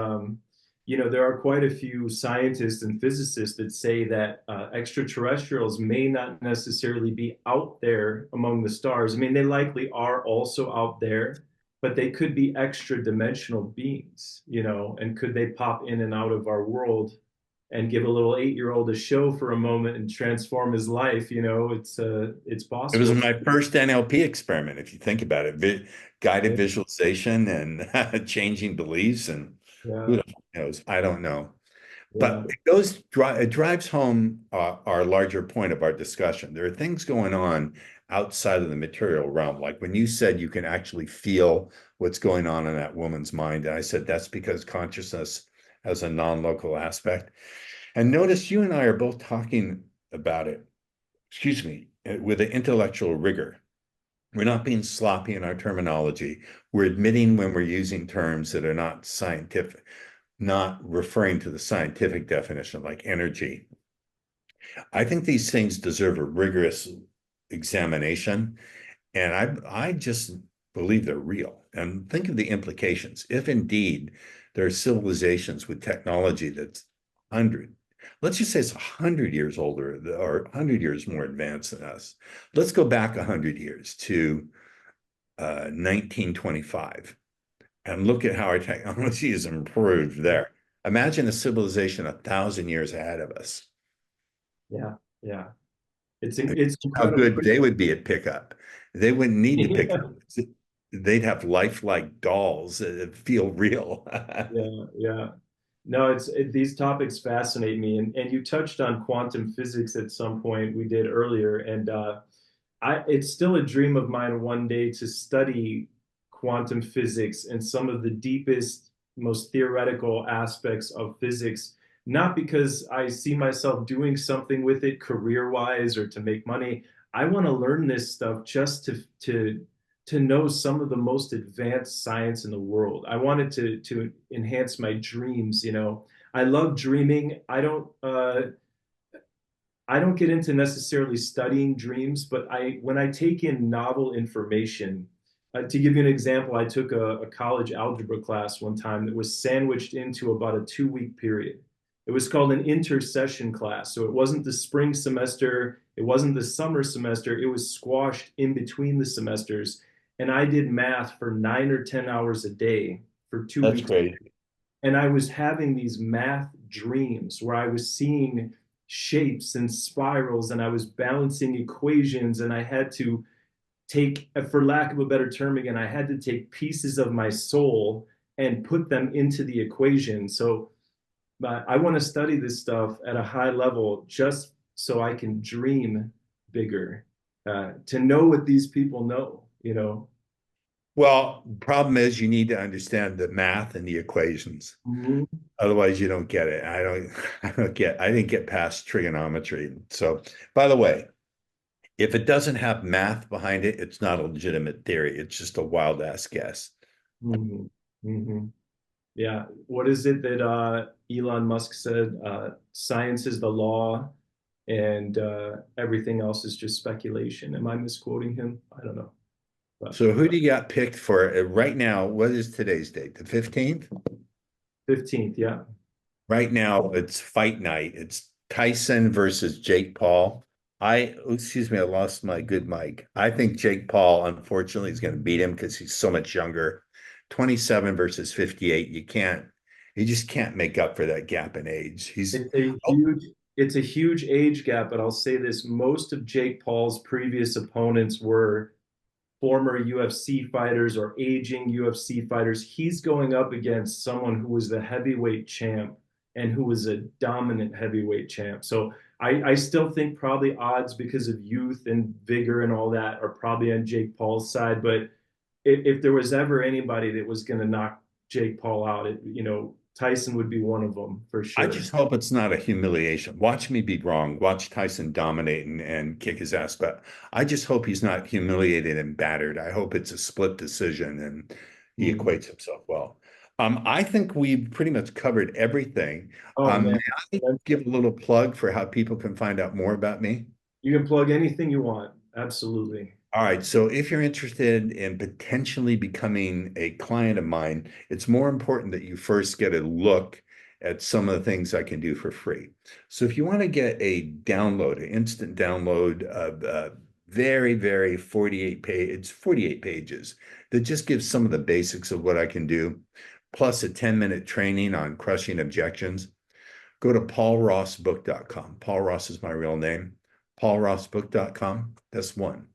you know, there are quite a few scientists and physicists that say that extraterrestrials may not necessarily be out there among the stars. I mean, they likely are also out there, but they could be extra dimensional beings, you know, and could they pop in and out of our world and give a little 8-year-old a show for a moment and transform his life? You know, it's it was possible. my first NLP experiment, if you think about it, guided Yeah, visualization and changing beliefs. And who yeah, the fuck knows? I don't know. yeah. But it drives home our larger point of our discussion. There are things going on outside of the material realm. Like when you said you can actually feel what's going on in that woman's mind. And I said that's because consciousness has a non-local aspect. And notice you and I are both talking about it, excuse me, with an intellectual rigor. We're not being sloppy in our terminology. We're admitting when we're using terms that are not scientific, not referring to the scientific definition like energy. I think these things deserve a rigorous examination, and I just believe they're real. And think of the implications. If indeed there are civilizations with technology that's 100, let's just say it's 100 years older or 100 years more advanced than us. Let's go back 100 years to 1925 and look at how our technology has improved there. Imagine a civilization 1,000 years ahead of us. Yeah, yeah. And It's how incredible. good they would be at pickup. They wouldn't need to pick up. Yeah, They'd have lifelike dolls that feel real. yeah, yeah. No, these topics fascinate me, and you touched on quantum physics at some point we did earlier, and it's still a dream of mine one day to study quantum physics and some of the deepest, most theoretical aspects of physics, not because I see myself doing something with it career-wise or to make money. I want to learn this stuff just to know some of the most advanced science in the world. I wanted to enhance my dreams, you know. I love dreaming. I don't get into necessarily studying dreams, but when I take in novel information, to give you an example, I took a college algebra class one time that was sandwiched into about a 2 week period. It was called an intersession class. So it wasn't the spring semester, it wasn't the summer semester, it was squashed in between the semesters. And I did math for 9 or 10 hours a day for two That's weeks great. and I was having these math dreams where I was seeing shapes and spirals and I was balancing equations and I had to take, for lack of a better term again, I had to take pieces of my soul and put them into the equation. So I want to study this stuff at a high level just so I can dream bigger, to know what these people know, you know. Well, problem is you need to understand the math and the equations. Mm-hmm. Otherwise, you don't get it. I didn't get past trigonometry. So, by the way, if it doesn't have math behind it, it's not a legitimate theory. It's just a wild ass guess. Mm-hmm. Mm-hmm. Yeah. What is it that Elon Musk said? Science is the law, and everything else is just speculation. Am I misquoting him? I don't know. But So, who do you got picked for right now? What is today's date? The 15th? 15th, yeah. Right now, it's fight night. It's Tyson versus Jake Paul. Excuse me, I lost my good mic. I think Jake Paul, unfortunately, is going to beat him because he's so much younger. 27 versus 58. You just can't make up for that gap in age. It's a huge, it's a huge age gap, but I'll say this: most of Jake Paul's previous opponents were former UFC fighters or aging UFC fighters. He's going up against someone who was the heavyweight champ and who was a dominant heavyweight champ. So I still think probably odds because of youth and vigor and all that are probably on Jake Paul's side. But if there was ever anybody that was going to knock Jake Paul out, you know, Tyson would be one of them for I sure. just hope it's not a humiliation. Watch me be wrong. Watch Tyson dominate and kick his ass. But I just hope he's not humiliated and battered. I hope it's a split decision and he Mm. equates himself well. I think we've pretty much covered everything. Oh man, May I give a little plug for how people can find out more about me? you can plug anything you want. Absolutely. All right. So if you're interested in potentially becoming a client of mine, it's more important that you first get a look at some of the things I can do for free. So if you want to get a download, an instant download of very, very 48 page, it's 48 pages that just gives some of the basics of what I can do, plus a 10-minute training on crushing objections, go to paulrossbook.com. Paul Ross is my real name. paulrossbook.com. That's one.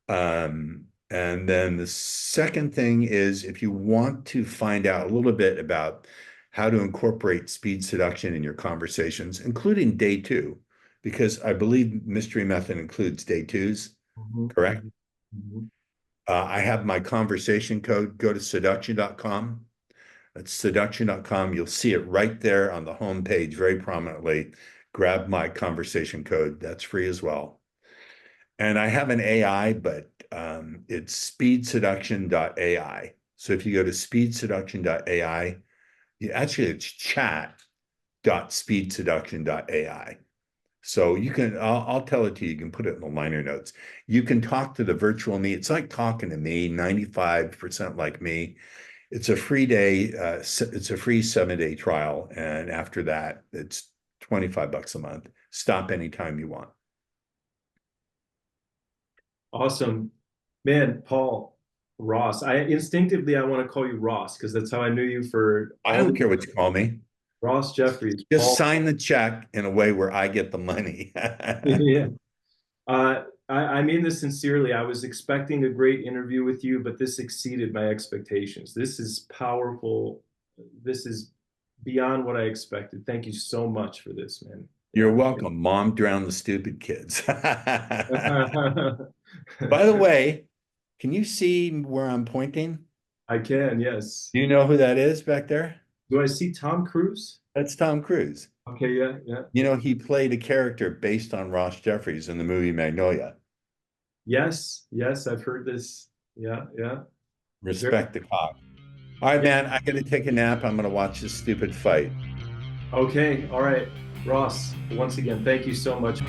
And then the second thing is if you want to find out a little bit about how to incorporate speed seduction in your conversations, including day two, because I believe mystery method includes day twos, Mm-hmm. correct? Mm-hmm. I have my conversation code. Go to seduction.com. That's seduction.com. You'll see it right there on the home page very prominently. Grab my conversation code. That's free as well. And I have an AI, but it's speedseduction.ai. So if you go to speedseduction.ai, it's chat.speedseduction.ai. So I'll tell it to you. You can put it in the liner notes. You can talk to the virtual me. It's like talking to me, 95% like me. It's a free day. It's a free 7-day trial. And after that, it's $25 a month. Stop anytime you want. Awesome. Man, Paul, Ross. I instinctively I want to call you Ross because that's how I knew you for I all don't the care what you call me. Ross Jeffries. Just Paul. sign the check in a way where I get the money. Yeah. I mean this sincerely. I was expecting a great interview with you, but this exceeded my expectations. This is powerful. This is beyond what I expected. Thank you so much for this, man. You're Yeah. welcome. Mom drowned the stupid kids. By the I way, can you see where I'm pointing? can, yes. Do you know who that is back there? Do I see Tom Cruise? That's Tom Cruise. Okay, yeah, yeah. You know, he played a character based on Ross Jeffries in the movie Magnolia. Yes, yes, I've heard this. Yeah, yeah. Very, Respect the cock. All right, yeah. man, I gotta take a nap. I'm gonna watch this stupid fight. Okay, all right. Ross, once again, thank you so much.